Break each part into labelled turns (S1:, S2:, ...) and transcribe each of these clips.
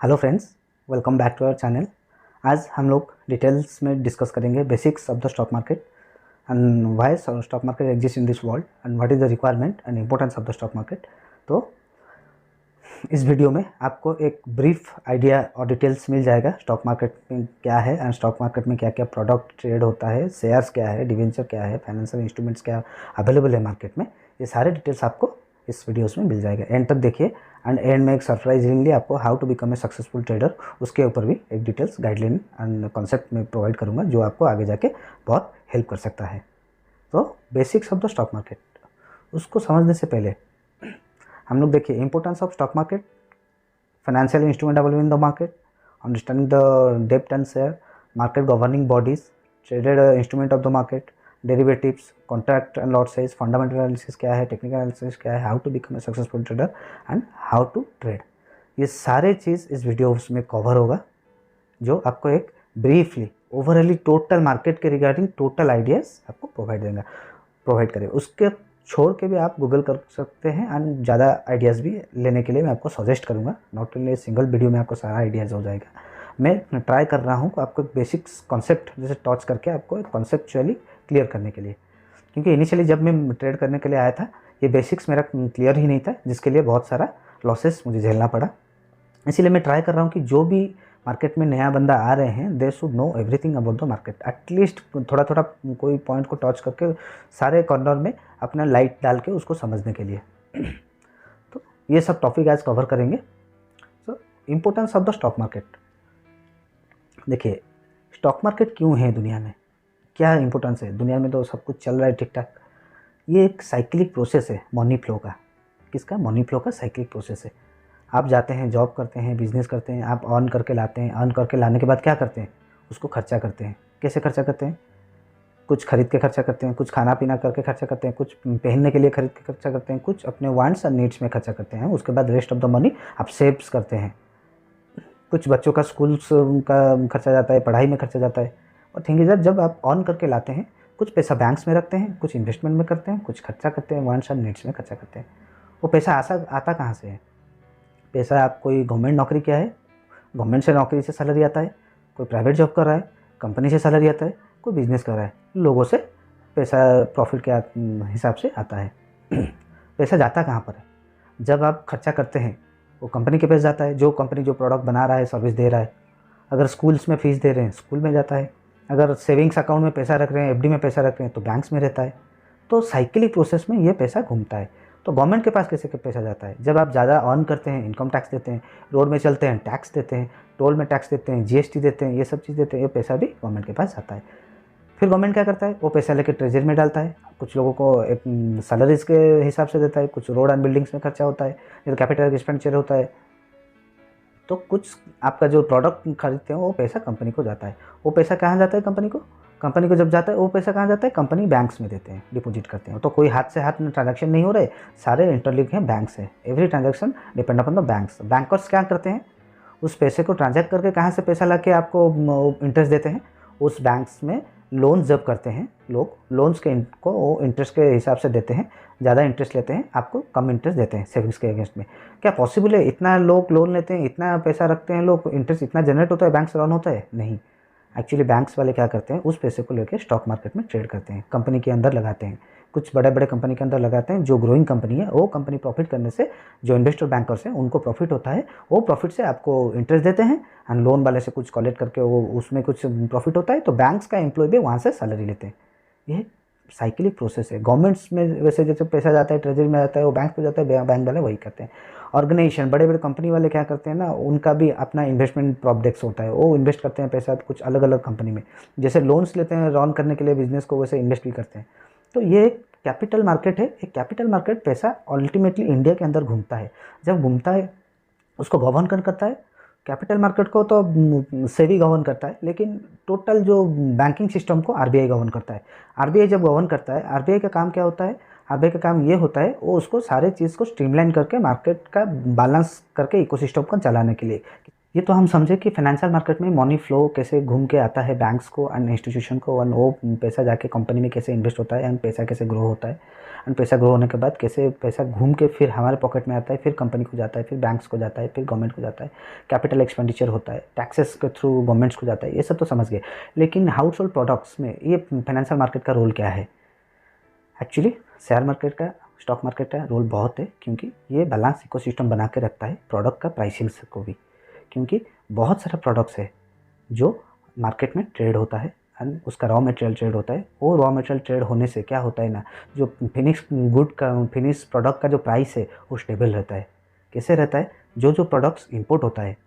S1: Hello friends, welcome back to our channel. आज हम लोग डिटेल्स में डिस्कस करेंगे basics of the stock market and why stock market exist in this world and what is the requirement and importance of the stock market. तो इस video में आपको एक ब्रीफ आइडिया और डिटेल्स मिल जाएगा स्टॉक मार्केट में क्या है एंड स्टॉक मार्केट में क्या क्या प्रोडक्ट ट्रेड होता है, शेयर्स क्या है, डिवेंचर क्या है, फाइनेंशियल इंस्ट्रूमेंट्स क्या अवेलेबल है मार्केट में। ये सारे डिटेल्स आपको इस वीडियोस में मिल जाएगा। एंड तक देखिए एंड एंड में एक सरप्राइजिंगली आपको how to become a successful trader उसके ऊपर भी एक डिटेल्स गाइडलाइन एंड कॉन्सेप्ट में प्रोवाइड करूँगा जो आपको आगे जाके बहुत हेल्प कर सकता है। तो basics of the stock market, उसको समझने से पहले हम लोग देखिए importance of stock market, financial instrument available in the market, understanding the depth and share, market governing bodies, traded instrument of the market, derivatives, contract and lot size, fundamental analysis क्या है, technical analysis क्या है, how to become a successful trader and how to trade. ये सारे चीज़ इस video में cover होगा जो आपको एक ब्रीफली ओवरऑली टोटल मार्केट के रिगार्डिंग टोटल आइडियाज़ आपको प्रोवाइड करेगा। उसके छोड़ के भी आप गूगल कर सकते हैं एंड ज़्यादा आइडियाज़ भी लेने के लिए मैं आपको सजेस्ट करूँगा। नॉट ओनली सिंगल वीडियो में आपको सारा आइडियाज़ हो जाएगा। मैं ट्राई कर रहा हूँ आपको एक बेसिक्स कॉन्सेप्ट जैसे टच करके आपको एक कॉन्सेप्चुअली क्लियर करने के लिए, क्योंकि इनिशियली जब मैं ट्रेड करने के लिए आया था ये बेसिक्स मेरा क्लियर ही नहीं था, जिसके लिए बहुत सारा लॉसेस मुझे झेलना पड़ा। इसीलिए मैं ट्राई कर रहा हूँ कि जो भी मार्केट में नया बंदा आ रहे हैं they should know everything about the market. At least थोड़ा थोड़ा कोई पॉइंट को टच करके सारे कॉर्नर में अपना लाइट डाल के उसको समझने के लिए तो ये सब टॉपिक आज कवर करेंगे। So importance of the stock market, देखिए स्टॉक मार्केट क्यों है दुनिया में, क्या इंपॉर्टेंस है दुनिया में, तो सब कुछ चल रहा है ठीक ठाक। ये एक साइक्लिक प्रोसेस है मनी फ्लो का। किसका? मनी फ्लो का साइक्लिक प्रोसेस है। आप जाते हैं, जॉब करते हैं, बिजनेस करते हैं, आप अर्न करके लाते हैं, अर्न करके लाने के बाद क्या करते हैं, उसको खर्चा करते हैं। कैसे खर्चा करते हैं? कुछ खरीद के खर्चा करते हैं, कुछ खाना पीना करके खर्चा करते हैं, कुछ पहनने के लिए खरीद के खर्चा करते हैं, कुछ अपने वांट्स और नीड्स में खर्चा करते हैं। उसके बाद रेस्ट ऑफ द मनी आप सेव्स करते हैं। कुछ बच्चों का स्कूल्स का खर्चा जाता है, पढ़ाई में खर्चा जाता है। और थिंग इज दैट जब आप अर्न करके लाते हैं कुछ पैसा बैंक्स में रखते हैं, कुछ इन्वेस्टमेंट में करते हैं, कुछ खर्चा करते हैं, वांट्स और नीड्स में खर्चा करते हैं। वो पैसा आता कहाँ से है? पैसा आप कोई गवर्नमेंट नौकरी किया है, गवर्नमेंट से नौकरी से सैलरी आता है, कोई प्राइवेट जॉब कर रहा है, कंपनी से सैलरी आता है, कोई बिजनेस कर रहा है, लोगों से पैसा प्रॉफिट के हिसाब से आता है। पैसा जाता कहाँ पर है? जब आप खर्चा करते हैं वो कंपनी के पास जाता है, जो कंपनी जो प्रोडक्ट बना रहा है, सर्विस दे रहा है। अगर स्कूल्स में फ़ीस दे रहे हैं स्कूल में जाता है, अगर सेविंग्स अकाउंट में पैसा रख रहे हैं, एफडी में पैसा रख रहे हैं तो बैंक्स में रहता है। तो साइकिलिक प्रोसेस में ये पैसा घूमता है। तो गवर्नमेंट के पास कैसे पैसा जाता है? जब आप ज़्यादा अर्न करते हैं, इनकम टैक्स देते हैं, रोड में चलते हैं टैक्स देते हैं, टोल में टैक्स देते हैं, जीएसटी देते हैं, ये सब चीज़ देते हैं, ये पैसा भी गवर्नमेंट के पास आता है। फिर गवर्नमेंट क्या करता है? वो पैसा लेकर ट्रेजरी में डालता है। कुछ लोगों को एक सैलरीज के हिसाब से देता है, कुछ रोड एंड बिल्डिंग्स में खर्चा होता है, जो कैपिटल एक्सपेंडिचर होता है। तो कुछ आपका जो प्रोडक्ट खरीदते हैं वो पैसा कंपनी को जाता है। वो पैसा कहाँ जाता है? कंपनी को जब जाता है वो पैसा कहाँ जाता है? कंपनी बैंक्स में देते हैं, डिपॉजिट करते हैं। तो कोई हाथ से हाथ में ट्रांजैक्शन नहीं हो रहे, सारे इंटरलिंक हैं बैंक से। Every transaction depend upon the banks. Bankers क्या करते हैं? उस पैसे को ट्रांजैक्ट करके कहाँ से पैसा ला के आपको इंटरेस्ट देते हैं? उस बैंक्स में लोन जब करते हैं लोग, लोन्स के को वो इंटरेस्ट के हिसाब से देते हैं, ज़्यादा इंटरेस्ट लेते हैं, आपको कम इंटरेस्ट देते हैं सेविंग्स के अगेंस्ट में। क्या पॉसिबल है? इतना लोग लोन लेते हैं, इतना पैसा रखते हैं लोग, इंटरेस्ट इतना जनरेट होता है, बैंक से रन होता है? नहीं। एक्चुअली बैंक्स वाले क्या करते हैं? उस पैसे को लेकर स्टॉक मार्केट में ट्रेड करते हैं, कंपनी के अंदर लगाते हैं। कुछ बड़े बड़े कंपनी के अंदर लगाते हैं। जो ग्रोइंग कंपनी है वो कंपनी प्रॉफिट करने से जो इन्वेस्टर बैंकर्स हैं उनको प्रॉफिट होता है, वो प्रॉफिट से आपको इंटरेस्ट देते हैं एंड लोन वाले से कुछ कलेक्ट करके वो उसमें कुछ प्रॉफिट होता है, तो बैंक्स का एम्प्लॉय भी वहाँ से सैलरी लेते हैं। ये साइकिलिक प्रोसेस है। गवर्नमेंट्स में वैसे जैसे पैसा जाता है ट्रेजरी में जाता है, वो बैंक पे जाता है, बैंक वाले वही करते हैं। ऑर्गेनाइजेशन बड़े बड़े कंपनी वाले क्या करते हैं ना, उनका भी अपना इन्वेस्टमेंट प्रोजेक्ट्स होता है, वो इन्वेस्ट करते हैं पैसा कुछ अलग अलग कंपनी में। जैसे लोन्स लेते हैं रन करने के लिए बिजनेस को, वैसे इन्वेस्ट भी करते हैं। तो ये एक कैपिटल मार्केट है। एक कैपिटल मार्केट पैसा अल्टीमेटली इंडिया के अंदर घूमता है। जब घूमता है उसको गवर्न कौन करता है? कैपिटल मार्केट को तो सेबी गवर्न करता है, लेकिन टोटल जो बैंकिंग सिस्टम को आरबीआई गवर्न करता है। आरबीआई जब गवर्न करता है, आरबीआई का काम क्या होता है? आरबीआई का काम ये होता है वो उसको सारे चीज़ को स्ट्रीमलाइन करके मार्केट का बैलेंस करके इकोसिस्टम को चलाने के लिए ये तो हम समझे कि फाइनेंशियल मार्केट में मनी फ्लो कैसे घूम के आता है बैंक्स को एंड इंस्टीट्यूशन को, एंड वो पैसा जाके कंपनी में कैसे इन्वेस्ट होता है, एंड पैसा कैसे ग्रो होता है, एंड पैसा ग्रो होने के बाद कैसे पैसा घूम के फिर हमारे पॉकेट में आता है, फिर कंपनी को जाता है, फिर बैंक्स को जाता है, फिर गवर्नमेंट को जाता है, कैपिटल एक्सपेंडिचर होता है, टैक्सेस के थ्रू गवर्नमेंट्स को जाता है, ये सब तो समझ गए। लेकिन हाउस होल्ड प्रोडक्ट्स में ये फाइनेंशियल मार्केट का रोल क्या है? एक्चुअली शेयर मार्केट का, स्टॉक मार्केट का रोल बहुत है, क्योंकि ये बैलेंस इकोसिस्टम बना के रखता है प्रोडक्ट का प्राइसिंग को भी, क्योंकि बहुत सारे प्रोडक्ट्स है जो मार्केट में ट्रेड होता है एंड उसका रॉ मटेरियल ट्रेड होता है। वो रॉ मटेरियल ट्रेड होने से क्या होता है ना, जो फिनिश प्रोडक्ट का जो प्राइस है वो स्टेबल रहता है। कैसे रहता है? जो प्रोडक्ट्स इंपोर्ट होता है,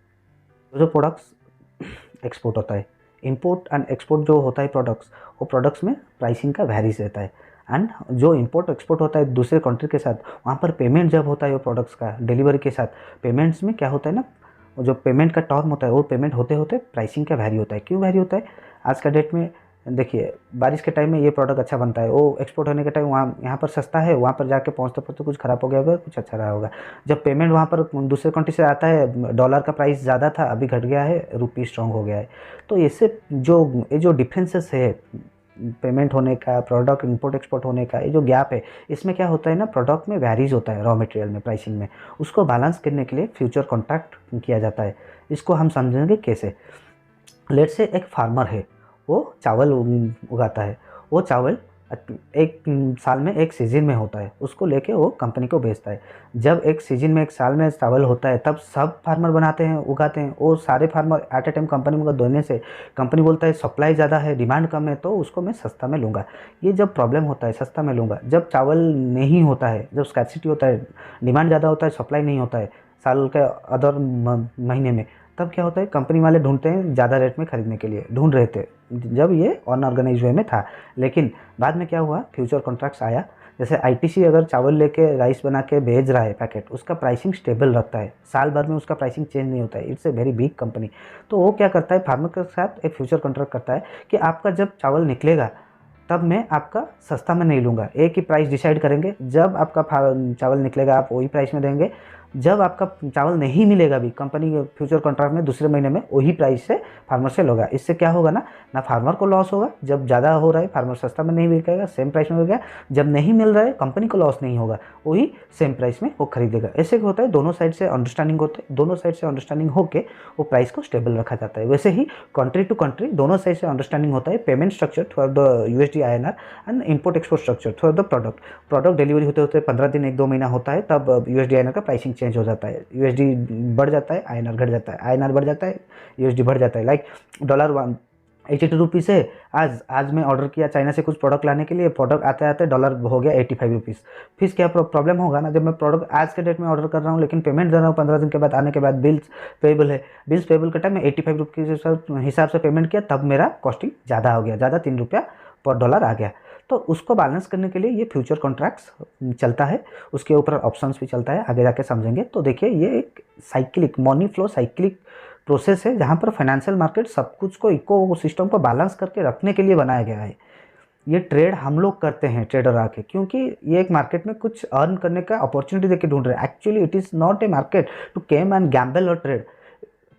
S1: जो प्रोडक्ट्स एक्सपोर्ट होता है, इंपोर्ट एंड एक्सपोर्ट जो होता है प्रोडक्ट्स, वो प्रोडक्ट्स में प्राइसिंग का वैरीज रहता है। एंड जो इंपोर्ट एक्सपोर्ट होता है दूसरे कंट्री के साथ, वहाँ पर पेमेंट जब होता है वो प्रोडक्ट्स का डिलीवरी के साथ, पेमेंट्स में क्या होता है ना, जो पेमेंट का टर्म होता है वो पेमेंट होते होते प्राइसिंग का वैरी होता है। क्यों वैरी होता है? आज का डेट में देखिए, बारिश के टाइम में ये प्रोडक्ट अच्छा बनता है, वो एक्सपोर्ट होने के टाइम वहाँ यहाँ पर सस्ता है, वहाँ पर जाके पहुँचते पहुँचते कुछ ख़राब हो गया होगा, कुछ अच्छा रहा होगा। जब पेमेंट वहाँ पर दूसरे कंट्री से आता है, डॉलर का प्राइस ज़्यादा था, अभी घट गया है, रुपी स्ट्रॉन्ग हो गया है। तो इससे जो डिफरेंसेस है पेमेंट होने का, प्रोडक्ट इंपोर्ट एक्सपोर्ट होने का, ये जो गैप है, इसमें क्या होता है ना, प्रोडक्ट में वैरीज होता है रॉ मटेरियल में, प्राइसिंग में। उसको बैलेंस करने के लिए फ्यूचर कॉन्ट्रैक्ट किया जाता है। इसको हम समझेंगे कैसे। लेट से एक फार्मर है, वो चावल उगाता है, वो चावल एक साल में एक सीजन में होता है, उसको लेके वो कंपनी को बेचता है। जब एक सीजन में एक साल में चावल होता है, तब सब फार्मर बनाते हैं, उगाते हैं, वो सारे farmer at a time company में देने से कंपनी बोलता है सप्लाई ज़्यादा है, डिमांड कम है, तो उसको मैं सस्ता में लूँगा। ये जब प्रॉब्लम होता है सस्ता में लूँगा, जब चावल नहीं होता है, जब स्कैर्सिटी होता है, डिमांड ज़्यादा होता है, सप्लाई नहीं होता है साल के अदर महीने में, तब क्या होता है, कंपनी वाले ढूंढते हैं ज़्यादा रेट में खरीदने के लिए, ढूंढ रहे थे जब ये अनऑर्गेनाइज वे में था। लेकिन बाद में क्या हुआ, फ्यूचर कॉन्ट्रैक्ट्स आया। जैसे आईटीसी अगर चावल लेके राइस बना के भेज रहा है पैकेट, उसका प्राइसिंग स्टेबल रखता है, साल भर में उसका प्राइसिंग चेंज नहीं होता है, it's a very big company. तो वो क्या करता है, फार्मर के साथ एक फ्यूचर कॉन्ट्रैक्ट करता है कि आपका जब चावल निकलेगा तब मैं आपका सस्ता में नहीं लूँगा, एक ही प्राइस डिसाइड करेंगे, जब आपका चावल निकलेगा आप वही प्राइस में देंगे, जब आपका चावल नहीं मिलेगा भी, कंपनी के फ्यूचर कॉन्ट्रैक्ट में दूसरे महीने में वही प्राइस से फार्मर से लोगा। इससे क्या होगा ना फार्मर को लॉस होगा, जब ज़्यादा हो रहा है फार्मर सस्ता में नहीं बिकेगा, सेम प्राइस में बिकेगा, जब नहीं मिल रहा है कंपनी को लॉस नहीं होगा, वही सेम प्राइस में वो खरीदेगा। ऐसे होता है, दोनों साइड से अंडरस्टैंडिंग होते हैं, दोनों साइड से अंडरस्टैंडिंग होकर वो प्राइस को स्टेबल रखा जाता है। वैसे ही कंट्री टू कंट्री दोनों साइड से अंडरस्टैंडिंग होता है, payment structure through the USD INR and import export structure through the product delivery होते होते 15 दिन 1-2 महीना होता है, तब USD INR का प्राइसिंग चेंज हो जाता है, USD बढ़ जाता है, INR घट जाता है, INR बढ़ जाता है, USD बढ़ जाता है। लाइक डॉलर 82 रुपीज़ है, आज मैं ऑर्डर किया चाइना से कुछ प्रोडक्ट लाने के लिए, प्रोडक्ट आते आते डॉलर हो गया 85 रुपीज़। फिर क्या प्रॉब्लम होगा ना, जब मैं प्रोडक्ट आज के डेट में ऑर्डर कर रहा हूँ लेकिन पेमेंट दे रहा हूँ 15 दिन के बाद, आने के बाद बिल्स पेबल है, बिल्स पेबल के टाइम में 85 रुपीज़ के हिसाब से पेमेंट किया, तब मेरा कॉस्टिंग ज़्यादा हो गया, ज़्यादा 3 रुपया पर डॉलर आ गया। तो उसको बैलेंस करने के लिए ये फ्यूचर कॉन्ट्रैक्ट्स चलता है, उसके ऊपर ऑप्शंस भी चलता है, आगे जाके समझेंगे। तो देखिए, ये एक cyclic money flow cyclic process है, जहाँ पर फाइनेंशियल मार्केट सब कुछ को इको सिस्टम को बैलेंस करके रखने के लिए बनाया गया है। ये ट्रेड हम लोग करते हैं, ट्रेडर आके, क्योंकि ये एक मार्केट में कुछ अर्न करने का अपॉर्चुनिटी देके ढूंढ रहे हैं। Actually it is not a market to came and gamble और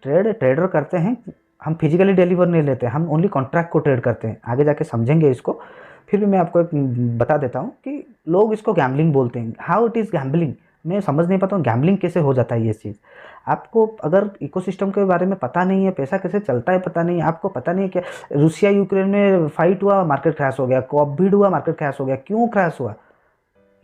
S1: ट्रेडर करते हैं, हम फिजिकली डिलीवर नहीं लेते, हम ओनली कॉन्ट्रैक्ट को ट्रेड करते हैं। आगे जाके समझेंगे इसको। फिर भी मैं आपको एक बता देता हूँ कि लोग इसको गैम्बलिंग बोलते हैं। हाउ इट इज़ गैम्बलिंग, मैं समझ नहीं पाता हूँ गैम्बलिंग कैसे हो जाता है ये चीज़। आपको अगर इकोसिस्टम के बारे में पता नहीं है, पैसा कैसे चलता है पता नहीं है, आपको पता नहीं है कि रूसिया यूक्रेन में फाइट हुआ, मार्केट क्रैश हो गया, कोविड हुआ, मार्केट क्रैश हो गया, क्यों क्रैश हुआ?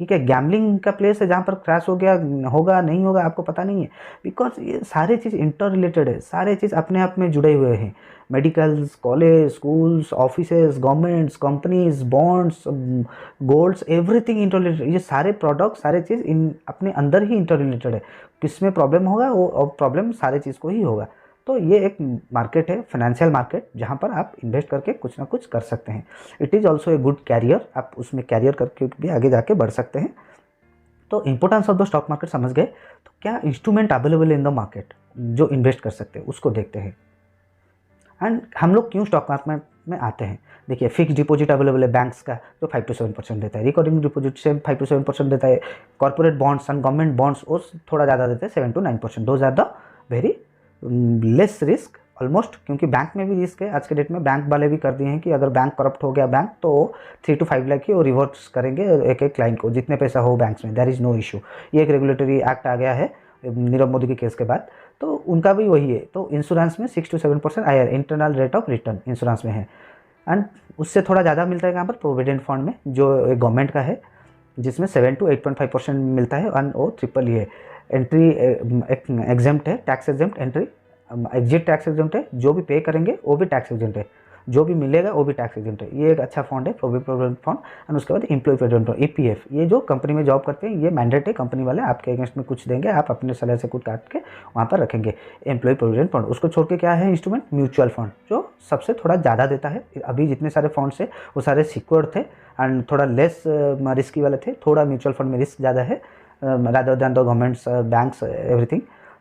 S1: ठीक है, गैम्बलिंग का प्लेस है जहाँ पर क्रैश हो गया, होगा नहीं होगा आपको पता नहीं है, बिकॉज ये सारे चीज़ इंटर रिलेटेड है, सारे चीज़ अपने आप में जुड़े हुए हैं। Medicals, college, schools, offices, governments, companies, bonds, golds, everything inter related. ये सारे प्रोडक्ट, सारे चीज़ इन अपने अंदर ही इंटर रिलेटेड है। किसमें प्रॉब्लम होगा वो प्रॉब्लम सारे चीज़ को ही होगा। तो ये एक मार्केट है, फाइनेंशियल मार्केट, जहाँ पर आप इन्वेस्ट करके कुछ ना कुछ कर सकते हैं। It is also a good career, आप उसमें कैरियर करके भी आगे जाके बढ़ सकते हैं। तो importance of the stock market समझ गए। तो क्या instrument available in the market जो इन्वेस्ट कर सकते हैं, उसको देखते हैं। एंड हम लोग क्यों स्टॉक मार्केट में आते हैं? देखिए, फिक्स डिपॉजिट अवेलेबल है बैंक्स का, जो 5 to 7% देता है, रिकरिंग डिपॉजिट से 5 to 7% देता है, corporate bonds and government bonds वो थोड़ा ज़्यादा देते हैं, 7 to 9%। Those are the very less risk almost, क्योंकि बैंक में भी रिस्क है आज के डेट में। बैंक वाले भी कर दिए हैं कि अगर बैंक करप्ट हो गया बैंक तो 3 to 5 लाख की वो रिवर्स करेंगे एक एक क्लाइंट को, जितने पैसा हो बैंक्स में, देयर इज़ नो इशू। ये एक रेगुलेटरी एक्ट आ गया है नीरव मोदी के केस के बाद, तो उनका भी वही है। तो इंश्योरेंस में 6 to 7% IR internal rate of return insurance में है, एंड उससे थोड़ा ज़्यादा मिलता है यहाँ पर प्रोविडेंट फंड में, जो गवर्नमेंट का है, जिसमें 7 to 8.5% मिलता है, एंड वो ट्रिपल ये एंट्री एग्जेम्प्ट है, tax exempt entry, exit tax exempt है, जो भी पे करेंगे वो भी टैक्स एग्जेम्प्ट है, जो भी मिलेगा वो भी टैक्स एग्जेम्प्ट है। ये एक अच्छा फंड है प्रोविडेंट फंड। एंड उसके बाद एम्प्लॉय प्रोविडेंट फंड EPF, ये जो कंपनी में जॉब करते हैं ये मैंडेट है, कंपनी वाले आपके अगेंस्ट में कुछ देंगे, आप अपने सैलरी से कुछ काट के वहाँ पर रखेंगे। एम्प्लॉय प्रोविडेंट फंड, उसको छोड़ के क्या है इंस्ट्रूमेंट, म्यूचुअल फंड, जो सबसे थोड़ा ज़्यादा देता है। अभी जितने सारे फंड्स है वो सारे सिक्योर्ड थे एंड थोड़ा लेस रिस्की वाले थे, थोड़ा म्यूचुअल फंड में रिस्क ज़्यादा है rather than the governments banks everything.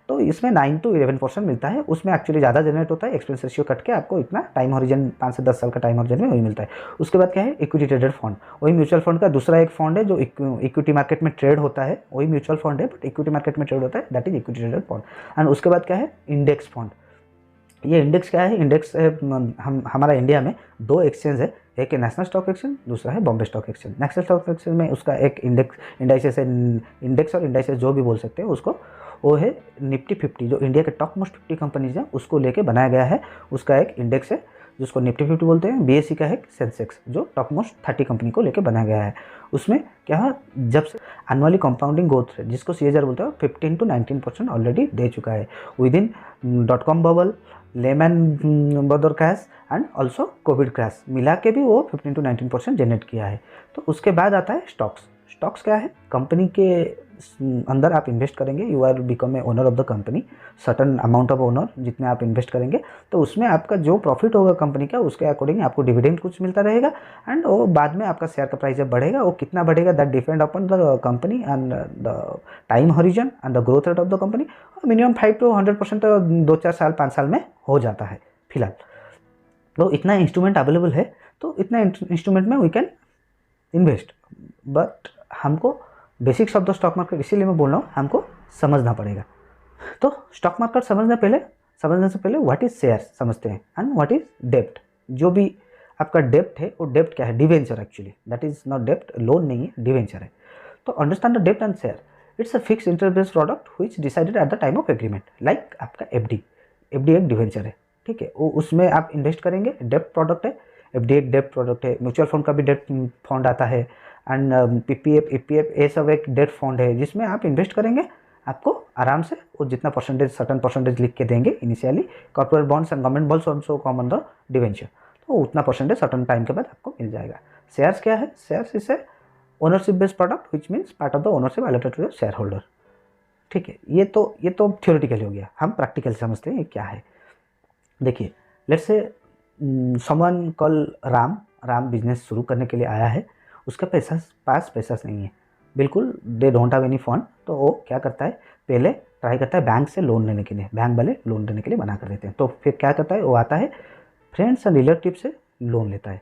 S1: तो इसमें 9 to 11% मिलता है, उसमें एक्चुअली ज़्यादा जनरेट होता है, एक्सपेंस रेशियो कट के आपको इतना टाइम हॉरिजन 5 से 10 साल का टाइम हॉरिजन में वही मिलता है। उसके बाद क्या है, इक्विटी ट्रेडेड फंड, वही म्यूचुअल फंड का दूसरा एक फंड है जो इक्विटी मार्केट में ट्रेड होता है, वही म्यूचुअल फंड है बट इक्विटी मार्केट में ट्रेड होता है, that is equity traded fund. And उसके बाद क्या है, इंडेक्स फंड। ये इंडेक्स क्या है, इंडेक्स हमारा इंडिया में 2 एक्सचेंज है, एक है नेशनल स्टॉक एक्सचेंज, दूसरा है Bombay stock exchange. National stock exchange में उसका एक इंडेक्स है, इंडेक्स और इंडाइसेस जो भी बोल सकते हैं उसको, वो है निफ्टी 50, जो इंडिया के टॉप मोस्ट 50 कंपनीज हैं उसको लेके बनाया गया है, उसका एक इंडेक्स है जिसको निफ्टी 50 बोलते हैं। BSE का है सेंसेक्स, जो टॉप मोस्ट 30 कंपनी को लेके बनाया गया है। उसमें क्या है, जब से एनुअली कंपाउंडिंग ग्रोथ रेट जिसको CAGR बोलते हैं 15 to 19% ऑलरेडी दे चुका है with in .com bubble, lemon brother crash and also Covid crash मिला के भी वो 15 to 19% जनरेट किया है। तो उसके बाद आता है स्टॉक्स। स्टॉक्स क्या है, कंपनी के अंदर आप इन्वेस्ट करेंगे, you are become a owner of the company, certain amount of owner जितने आप इन्वेस्ट करेंगे, तो उसमें आपका जो प्रॉफिट होगा कंपनी का उसके अकॉर्डिंग आपको डिविडेंड कुछ मिलता रहेगा, एंड वो बाद में आपका शेयर का प्राइस जब बढ़ेगा, वो कितना बढ़ेगा that depend upon the company and the time horizon and the growth rate of the company. Minimum 5 to 100% तो 2-4 साल 5 साल में हो जाता है फिलहाल। तो इतना इंस्ट्रूमेंट अवेलेबल है, तो इतना इंस्ट्रूमेंट में वी कैन इन्वेस्ट, बट हमको basics of the stock market, इसीलिए मैं बोल रहा हूँ हमको समझना पड़ेगा। तो स्टॉक मार्केट समझने से पहले व्हाट इज शेयर्स समझते हैं एंड व्हाट इज डेप्ट। जो भी आपका डेप्ट है वो डेप्ट क्या है, debenture actually, that is not डेप्ट, लोन नहीं है, डिवेंचर है। तो अंडरस्टैंड द डेप्ट and share, it's a fix interest based product which decided at the time of agreement, like आपका FD एक डिवेंचर है, ठीक है, वो उसमें आप इन्वेस्ट करेंगे, डेप्ट प्रोडक्ट है, FD एक डेप्ट प्रोडक्ट है। म्यूचुअल फंड का भी डेप्ट फंड आता है, एंड PPF EPF ये सब एक डेट फंड है जिसमें आप इन्वेस्ट करेंगे, आपको आराम से वो जितना परसेंटेज सर्टन परसेंटेज लिख के देंगे initially, corporate bonds and government bonds also come on the debenture, तो उतना परसेंटेज सर्टन टाइम के बाद आपको मिल जाएगा। शेयर्स क्या है, shares is a ownership based product which means part of the ownership allotted to the share holder, ठीक है। ये तो थ्योरेटिकली हो गया, हम प्रैक्टिकल समझते हैं ये क्या है। देखिए, let's say someone call Ram business शुरू करने के लिए आया है, उसका पास पैसा नहीं है बिल्कुल, they don't have any fund, तो वो क्या करता है, पहले ट्राई करता है बैंक से लोन लेने के लिए, बैंक वाले लोन देने के लिए मना कर देते हैं, तो फिर क्या करता है, वो आता है फ्रेंड्स एंड रिलेटिव से लोन लेता है।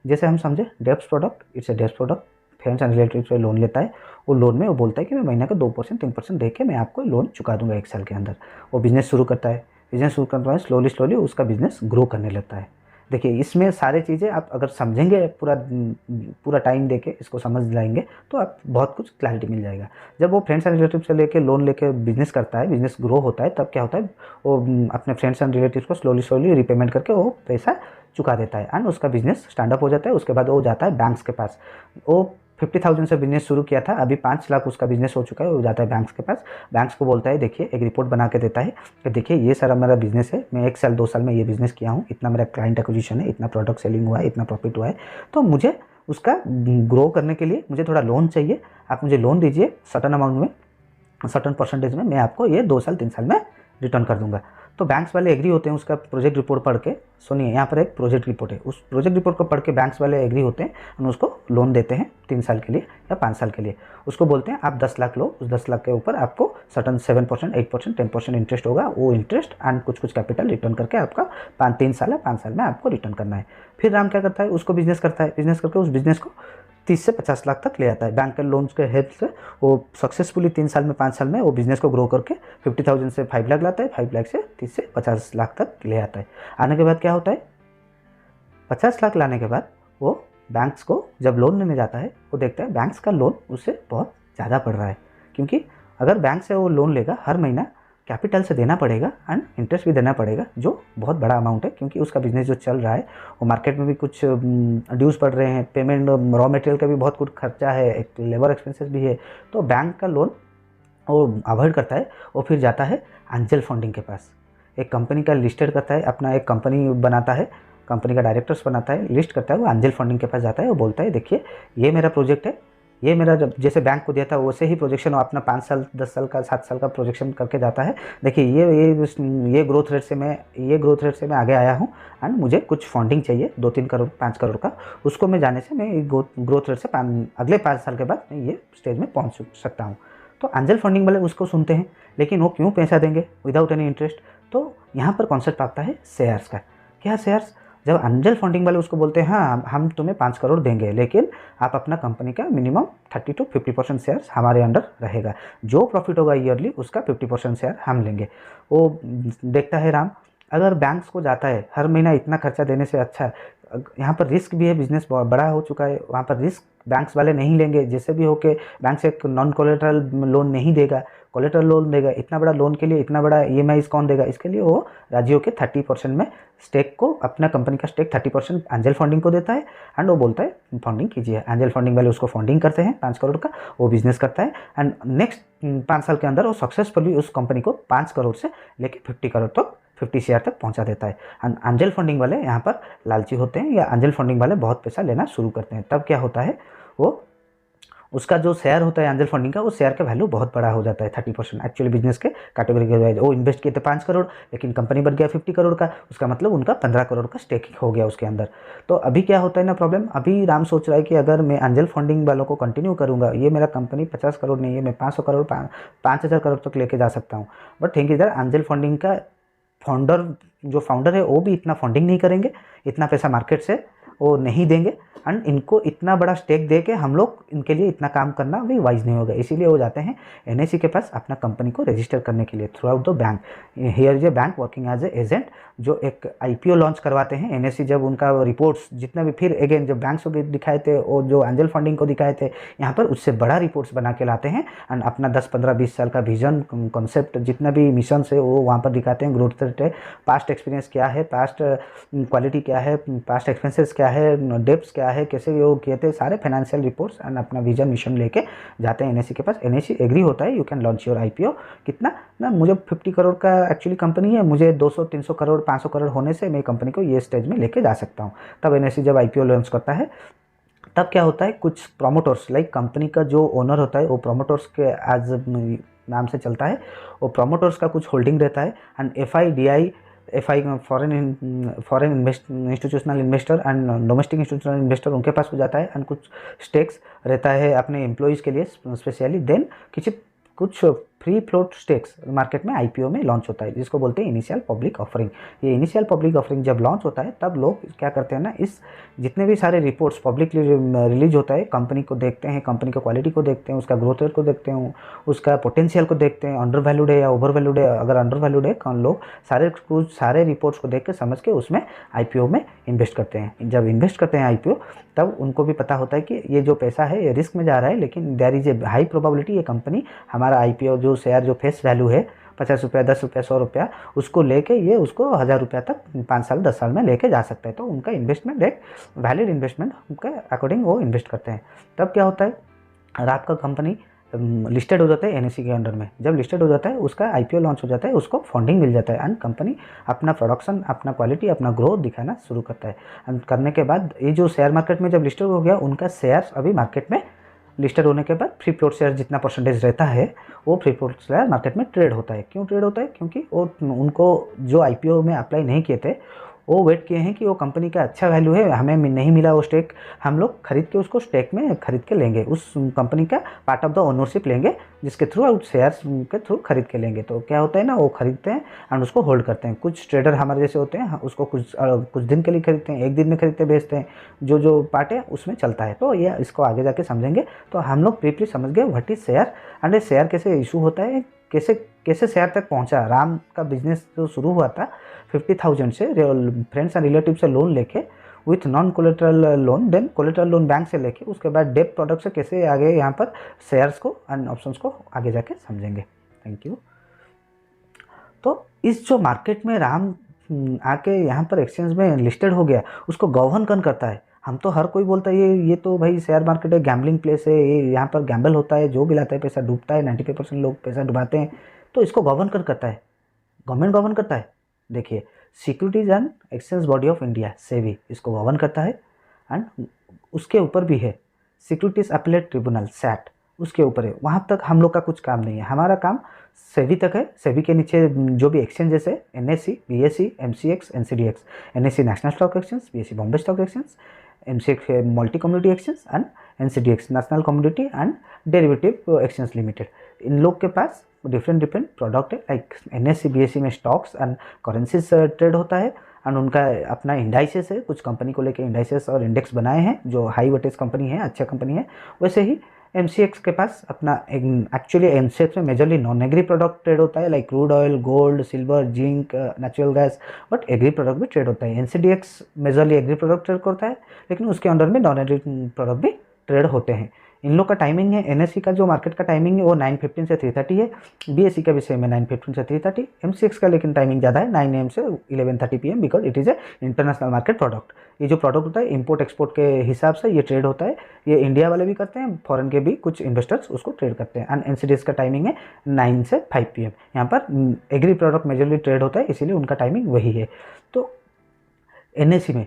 S1: जैसे हम समझे डेप्ट product, it's a dept product, friends and relative से लोन लेता है, वो लोन में वो बोलता है कि मैं महीने का 2% 3% दे के मैं आपको लोन चुका दूंगा 1 साल के अंदर। वो बिजनेस शुरू करता है, बिजनेस शुरू करने के बाद स्लोली उसका बिजनेस ग्रो करने लगता है। देखिए, इसमें सारे चीज़ें आप अगर समझेंगे, पूरा टाइम देके इसको समझ लाएंगे तो आप बहुत कुछ क्लैरिटी मिल जाएगा। जब वो फ्रेंड्स एंड रिलेटिव से लेके लोन लेके बिजनेस करता है, बिजनेस ग्रो होता है, तब क्या होता है, वो अपने फ्रेंड्स एंड रिलेटिव्स को स्लोली रिपेमेंट करके वो पैसा चुका देता है एंड उसका बिजनेस स्टैंड अप हो जाता है। उसके बाद वो जाता है बैंक्स के पास, वो 50,000 से बिजनेस शुरू किया था, अभी 5 लाख उसका बिजनेस हो चुका है, वो जाता है बैंक्स के पास, बैंक्स को बोलता है देखिए, एक रिपोर्ट बना के देता है कि देखिए ये सारा मेरा बिजनेस है, मैं 1 साल 2 साल में ये बिजनेस किया हूँ, इतना मेरा क्लाइंट एक्विजिशन है, इतना प्रोडक्ट सेलिंग हुआ है, इतना प्रॉफिट हुआ है, तो मुझे उसका ग्रो करने के लिए मुझे थोड़ा लोन चाहिए, आप मुझे लोन दीजिए सर्टन अमाउंट में, सर्टन परसेंटेज में, मैं आपको ये 2 साल 3 साल में रिटर्न कर दूंगा। तो बैंक्स वाले एग्री होते हैं, उसका प्रोजेक्ट रिपोर्ट पढ़ के, सुनिए यहाँ पर एक प्रोजेक्ट रिपोर्ट है, उस प्रोजेक्ट रिपोर्ट को पढ़ के बैंक्स वाले एग्री होते हैं और उसको लोन देते हैं 3 साल के लिए या 5 साल के लिए। उसको बोलते हैं आप 10 लाख लो, उस 10 लाख के ऊपर आपको सर्टन 7%, 8%, 10% इंटरेस्ट होगा, वो इंटरेस्ट एंड कुछ कैपिटल रिटर्न करके आपका 3 साल या 5 साल में आपको रिटर्न करना है। फिर राम क्या करता है, उसको बिजनेस करता है, बिजनेस करके उस बिजनेस को 30 से 50 लाख तक ले आता है। बैंक के लोन्स के हेल्प से वो सक्सेसफुली 3 साल में 5 साल में वो बिज़नेस को ग्रो करके 50,000 से 5 लाख लाता है, 5 लाख से 30 से 50 लाख तक ले आता है। आने के बाद क्या होता है, 50 लाख लाने के बाद वो बैंक्स को जब लोन लेने जाता है वो देखता है बैंक्स का लोन उससे बहुत ज़्यादा पड़ रहा है, क्योंकि अगर बैंक से वो लोन लेगा हर महीना कैपिटल से देना पड़ेगा एंड इंटरेस्ट भी देना पड़ेगा, जो बहुत बड़ा अमाउंट है, क्योंकि उसका बिजनेस जो चल रहा है वो मार्केट में भी कुछ ड्यूज़ पड़ रहे हैं, पेमेंट रॉ मटेरियल का भी बहुत कुछ खर्चा है, एक लेबर एक्सपेंसेस भी है। तो बैंक का लोन वो अवॉइड करता है, वो फिर जाता है एंजल फंडिंग के पास। एक कंपनी का लिस्टेड करता है, अपना एक कंपनी बनाता है, कंपनी का डायरेक्टर्स बनाता है, लिस्ट करता है, वो एंजल फंडिंग के पास जाता है, वो बोलता है देखिए ये मेरा प्रोजेक्ट है, ये मेरा जब जैसे बैंक को दिया था वैसे ही प्रोजेक्शन वो अपना 5 साल 10 साल का 7 साल का प्रोजेक्शन करके जाता है। देखिए ये ग्रोथ रेट से मैं आगे आया हूँ एंड मुझे कुछ फंडिंग चाहिए 2-3 करोड़ 5 करोड़ का, उसको मैं जाने से मैं ग्रोथ रेट से अगले 5 साल के बाद मैं ये स्टेज में पहुँच सकता हूँ। तो एंजल फंडिंग वाले उसको सुनते हैं, लेकिन वो क्यों पैसा देंगे विदाउट एनी इंटरेस्ट। तो यहाँ पर कॉन्सेप्ट आता है शेयर्स का। क्या शेयर्स? जब एंजल फंडिंग वाले उसको बोलते हैं हाँ हम तुम्हें 5 करोड़ देंगे, लेकिन आप अपना कंपनी का मिनिमम 30 to 50% शेयर्स हमारे अंडर रहेगा, जो प्रॉफिट होगा ईयरली उसका 50% शेयर हम लेंगे। वो देखता है राम, अगर बैंक्स को जाता है हर महीना इतना खर्चा देने से अच्छा है, यहाँ पर रिस्क भी है, बिजनेस बहुत बड़ा हो चुका है, वहाँ पर रिस्क बैंक्स वाले नहीं लेंगे, जैसे भी हो के बैंक से एक नॉन कोलेटरल लोन नहीं देगा, कोलेटरल लोन देगा। इतना बड़ा लोन के लिए इतना बड़ा EMI कौन देगा? इसके लिए वो राजी होकर 30% में स्टेक को, अपना कंपनी का स्टेक 30% एंजल फंडिंग को देता है एंड वो बोलता है फंडिंग कीजिए। एंजल फंडिंग वाले उसको फंडिंग करते हैं 5 करोड़ का, वो बिजनेस करता है एंड नेक्स्ट 5 साल के अंदर वो सक्सेसफुली उस कंपनी को 5 करोड़ से लेके 50 करोड़ तक 50 शेयर तक पहुंचा देता है। एंड एंजल फंडिंग वाले यहाँ पर लालची होते हैं, या एंजल फंडिंग वाले बहुत पैसा लेना शुरू करते हैं। तब क्या होता है, वो उसका जो शेयर होता है एंजल फंडिंग का, वो शेयर का वैल्यू बहुत बड़ा हो जाता है 30%। एक्चुअली बिजनेस के कैटेगरी के वाइज वो इन्वेस्ट किए थे 5 करोड़, लेकिन कंपनी बन गया 50 करोड़ का, उसका मतलब उनका 15 करोड़ का स्टेक हो गया उसके अंदर। तो अभी क्या होता है ना प्रॉब्लम, अभी राम सोच रहा है कि अगर मैं एंजल फंडिंग वालों को कंटिन्यू करूँगा, ये मेरा कंपनी 50 करोड़ नहीं है, मैं 500 करोड़ 5,000 करोड़ तक लेके जा सकता हूँ। बट थिंक इधर एंजल फंडिंग का फाउंडर है वो भी इतना फंडिंग नहीं करेंगे, इतना पैसा मार्केट से वो नहीं देंगे एंड इनको इतना बड़ा स्टेक दे के हम लोग इनके लिए इतना काम करना भी वाइज नहीं होगा। इसीलिए वो जाते हैं NSE के पास अपना कंपनी को रजिस्टर करने के लिए throughout the bank. Here is a bank working as a agent, जो एक IPO लॉन्च करवाते हैं। NSE जब उनका रिपोर्ट्स जितना भी, फिर अगेन जब बैंक्स को दिखाए थे और जो एंजल फंडिंग को दिखाए थे, यहाँ पर उससे बड़ा रिपोर्ट्स बना के लाते हैं एंड अपना 10, 15, 20 साल का विजन कॉन्सेप्ट जितना भी मिशन है वो वहाँ पर दिखाते हैं। ग्रोथ रेट है, पास्ट एक्सपीरियंस क्या है, पास्ट क्वालिटी क्या है, पास्ट एक्सपेंसेस क्या है, डेब्ट्स क्या है, कैसे वो किए थे, सारे फाइनेंशियल रिपोर्ट्स एंड अपना विजन मिशन लेके जाते हैं NSE के पास। NSE एग्री होता है, you can launch your IPO। कितना ना, मुझे 50 करोड़ का एक्चुअली कंपनी है, मुझे 200, 300 करोड़ 500 करोड़ होने से मैं कंपनी को ये स्टेज में लेके जा सकता हूँ। तब NSE जब IPO लॉन्च करता है तब क्या होता है, कुछ प्रोमोटर्स लाइक कंपनी का जो ओनर होता है वो प्रोमोटर्स के एज नाम से चलता है, वो प्रोमोटर्स का कुछ होल्डिंग रहता है and FI foreign institutional investor and domestic institutional investor उनके पास हो जाता है एंड कुछ स्टेक्स रहता है अपने एम्प्लॉयज़ के लिए स्पेशली। देन कुछ फ्री फ्लोट स्टेक्स मार्केट में IPO में लॉन्च होता है, जिसको बोलते हैं इनिशियल पब्लिक ऑफरिंग। ये इनिशियल पब्लिक ऑफरिंग जब लॉन्च होता है तब लोग क्या करते हैं ना, इस जितने भी सारे रिपोर्ट्स पब्लिकली रिलीज होता है, कंपनी को देखते हैं, कंपनी का क्वालिटी को देखते हैं, उसका ग्रोथ रेट को देखते हैं, उसका पोटेंशियल को देखते हैं, अंडर वैल्यूड है या ओवर वैल्यूड है। अगर अंडर वैल्यूड है लोग सारे रिपोर्ट्स को देख के समझ के उसमें IPO में इन्वेस्ट करते हैं। जब इन्वेस्ट करते हैं IPO, तब उनको भी पता होता है कि ये जो पैसा है ये रिस्क में जा रहा है, लेकिन there is a high probability ये कंपनी हमारा IPO जो शेयर जो फेस वैल्यू है 50 रुपया, 10 रुपया, 100 रुपया, उसको लेके ये उसको 1000 रुपया तक 5 साल 10 साल में लेके जा सकता है। तो उनका इन्वेस्टमेंट एक वैलिड इन्वेस्टमेंट उनके अकॉर्डिंग वो इन्वेस्ट करते हैं। तब क्या होता है, और आपका कंपनी लिस्टेड हो जाता है NSE के अंडर में। जब लिस्टेड हो जाता है उसका IPO लॉन्च हो जाता है, उसको फंडिंग मिल जाता है एंड कंपनी अपना प्रोडक्शन, अपना क्वालिटी, अपना ग्रोथ दिखाना शुरू करता है। एंड करने के बाद ये जो शेयर मार्केट में जब लिस्टेड हो गया, उनका शेयर अभी मार्केट में लिस्टेड होने के बाद फ्री फ्लोट शेयर जितना परसेंटेज रहता है वो फ्री फ्लोट शेयर मार्केट में ट्रेड होता है। क्यों ट्रेड होता है? क्योंकि वो उनको जो IPO में अप्लाई नहीं किए थे वो वेट किए हैं कि वो कंपनी का अच्छा वैल्यू है, हमें नहीं मिला वो स्टेक, हम लोग खरीद के उसको स्टेक में खरीद के लेंगे, उस कंपनी का पार्ट ऑफ द ओनरशिप लेंगे, जिसके थ्रू शेयर्स के थ्रू खरीद के लेंगे। तो क्या होता है ना, वो खरीदते हैं एंड उसको होल्ड करते हैं। कुछ ट्रेडर हमारे जैसे होते हैं, उसको कुछ दिन के लिए खरीदते हैं, एक दिन में खरीदते बेचते हैं, जो पार्ट है उसमें चलता है। तो ये इसको आगे जाके समझेंगे। तो हम लोग ब्रीफली समझ गए व्हाट इज शेयर एंड ये शेयर कैसे इशू होता है, कैसे कैसे शेयर तक पहुंचा। राम का बिजनेस जो शुरू हुआ था 50,000 से फ्रेंड्स एंड रिलेटिव से लोन लेके with non collateral loan, then collateral loan bank से लेके, उसके बाद डेप प्रोडक्ट से कैसे आगे यहाँ पर शेयर्स को एंड ऑप्शंस को आगे जाके समझेंगे। Thank you. तो इस जो मार्केट में राम आके यहाँ पर एक्सचेंज में लिस्टेड हो गया, उसको गवर्न कौन करता है? हम तो हर कोई बोलता है ये तो भाई शेयर मार्केट है, गैम्बलिंग प्लेस है, ये यहाँ पर गैम्बल होता है, जो भी लाता है पैसा डूबता है, 95% लोग पैसा डुबाते हैं। तो इसको गवर्न कौन करता है? गवर्नमेंट गवर्न करता है। देखिए, securities and exchange body of India SEBI इसको गवर्न करता है एंड उसके ऊपर भी है सिक्योरिटीज अपीलेट ट्रिब्यूनल सैट, उसके ऊपर है। वहाँ तक हम लोग का कुछ काम नहीं है, हमारा काम सेबी तक है। सेबी के नीचे जो भी एक्सचेंजेस है, NSC, BSE, MCX, NCDEX. NSC national stock exchange, BSE Bombay stock exchange, MCX multi community exchange and NCDEX national community and derivative exchange limited. इन लोग के पास डिफरेंट प्रोडक्ट है। लाइक एनएससी बीएसई में स्टॉक्स एंड करेंसीज ट्रेड होता है एंड उनका अपना इंडाइसेस है, कुछ कंपनी को लेकर इंडाइसेस और इंडेक्स बनाए हैं जो हाई वेटेज कंपनी है, अच्छा कंपनी है। वैसे ही एमसीएक्स के पास अपना एक्चुअली एमसीएक्स में majorly non agree product trade होता है, like crude oil, gold, silver, zinc, natural gas, but agree product भी ट्रेड होता है। NCDEX majorly agree product trade करता है, लेकिन उसके अंडर में नॉन एग्री प्रोडक्ट भी ट्रेड होते हैं। इन लोग का टाइमिंग है, एनएससी का जो मार्केट का टाइमिंग है वो 9:15 से 3:30 है, बीएसई का भी सेम है 9:15 से 3:30, एमसीएक्स का लेकिन टाइमिंग ज़्यादा है 9 AM से 11:30 PM, because it is a international market product. ये जो प्रोडक्ट होता है इम्पोर्ट एक्सपोर्ट के हिसाब से ये ट्रेड होता है, ये इंडिया वाले भी करते हैं, फॉरेन के भी कुछ इन्वेस्टर्स उसको ट्रेड करते हैं। एंड एनसीडीएक्स का टाइमिंग है 9 से 5 PM। यहाँ पर एग्री प्रोडक्ट मेजरली ट्रेड होता है, इसीलिए उनका टाइमिंग वही है। तो एनएससी में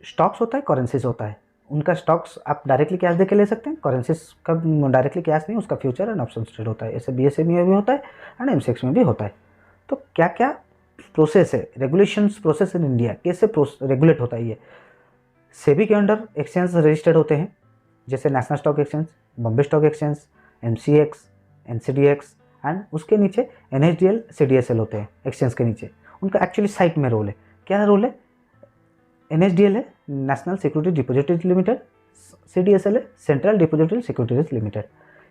S1: स्टॉक्स होता है, करेंसीज होता है। उनका स्टॉक्स आप डायरेक्टली कैश दे के ले सकते हैं, करेंसीज का डायरेक्टली कैश नहीं, उसका फ्यूचर एंड ऑप्शन ट्रेड होता है। ऐसे बीएसई में भी होता है एंड एमसीएक्स में भी होता है। तो क्या क्या प्रोसेस है, रेगुलेशंस प्रोसेस इन इंडिया कैसे रेगुलेट होता है? ये सेबी के अंडर एक्सचेंज रजिस्टर्ड होते हैं, जैसे national stock exchange, Bombay stock exchange, MCX, NCDEX and उसके नीचे एनएसडीएल, सीडीएसएल होते हैं एक्सचेंज के नीचे। उनका एक्चुअली साइट में रोल है। क्या रोल है? एनएसडीएल है national security depository limited, CDSL है सेंट्रल डिपॉजिटरी सिक्योरिटीज लिमिटेड।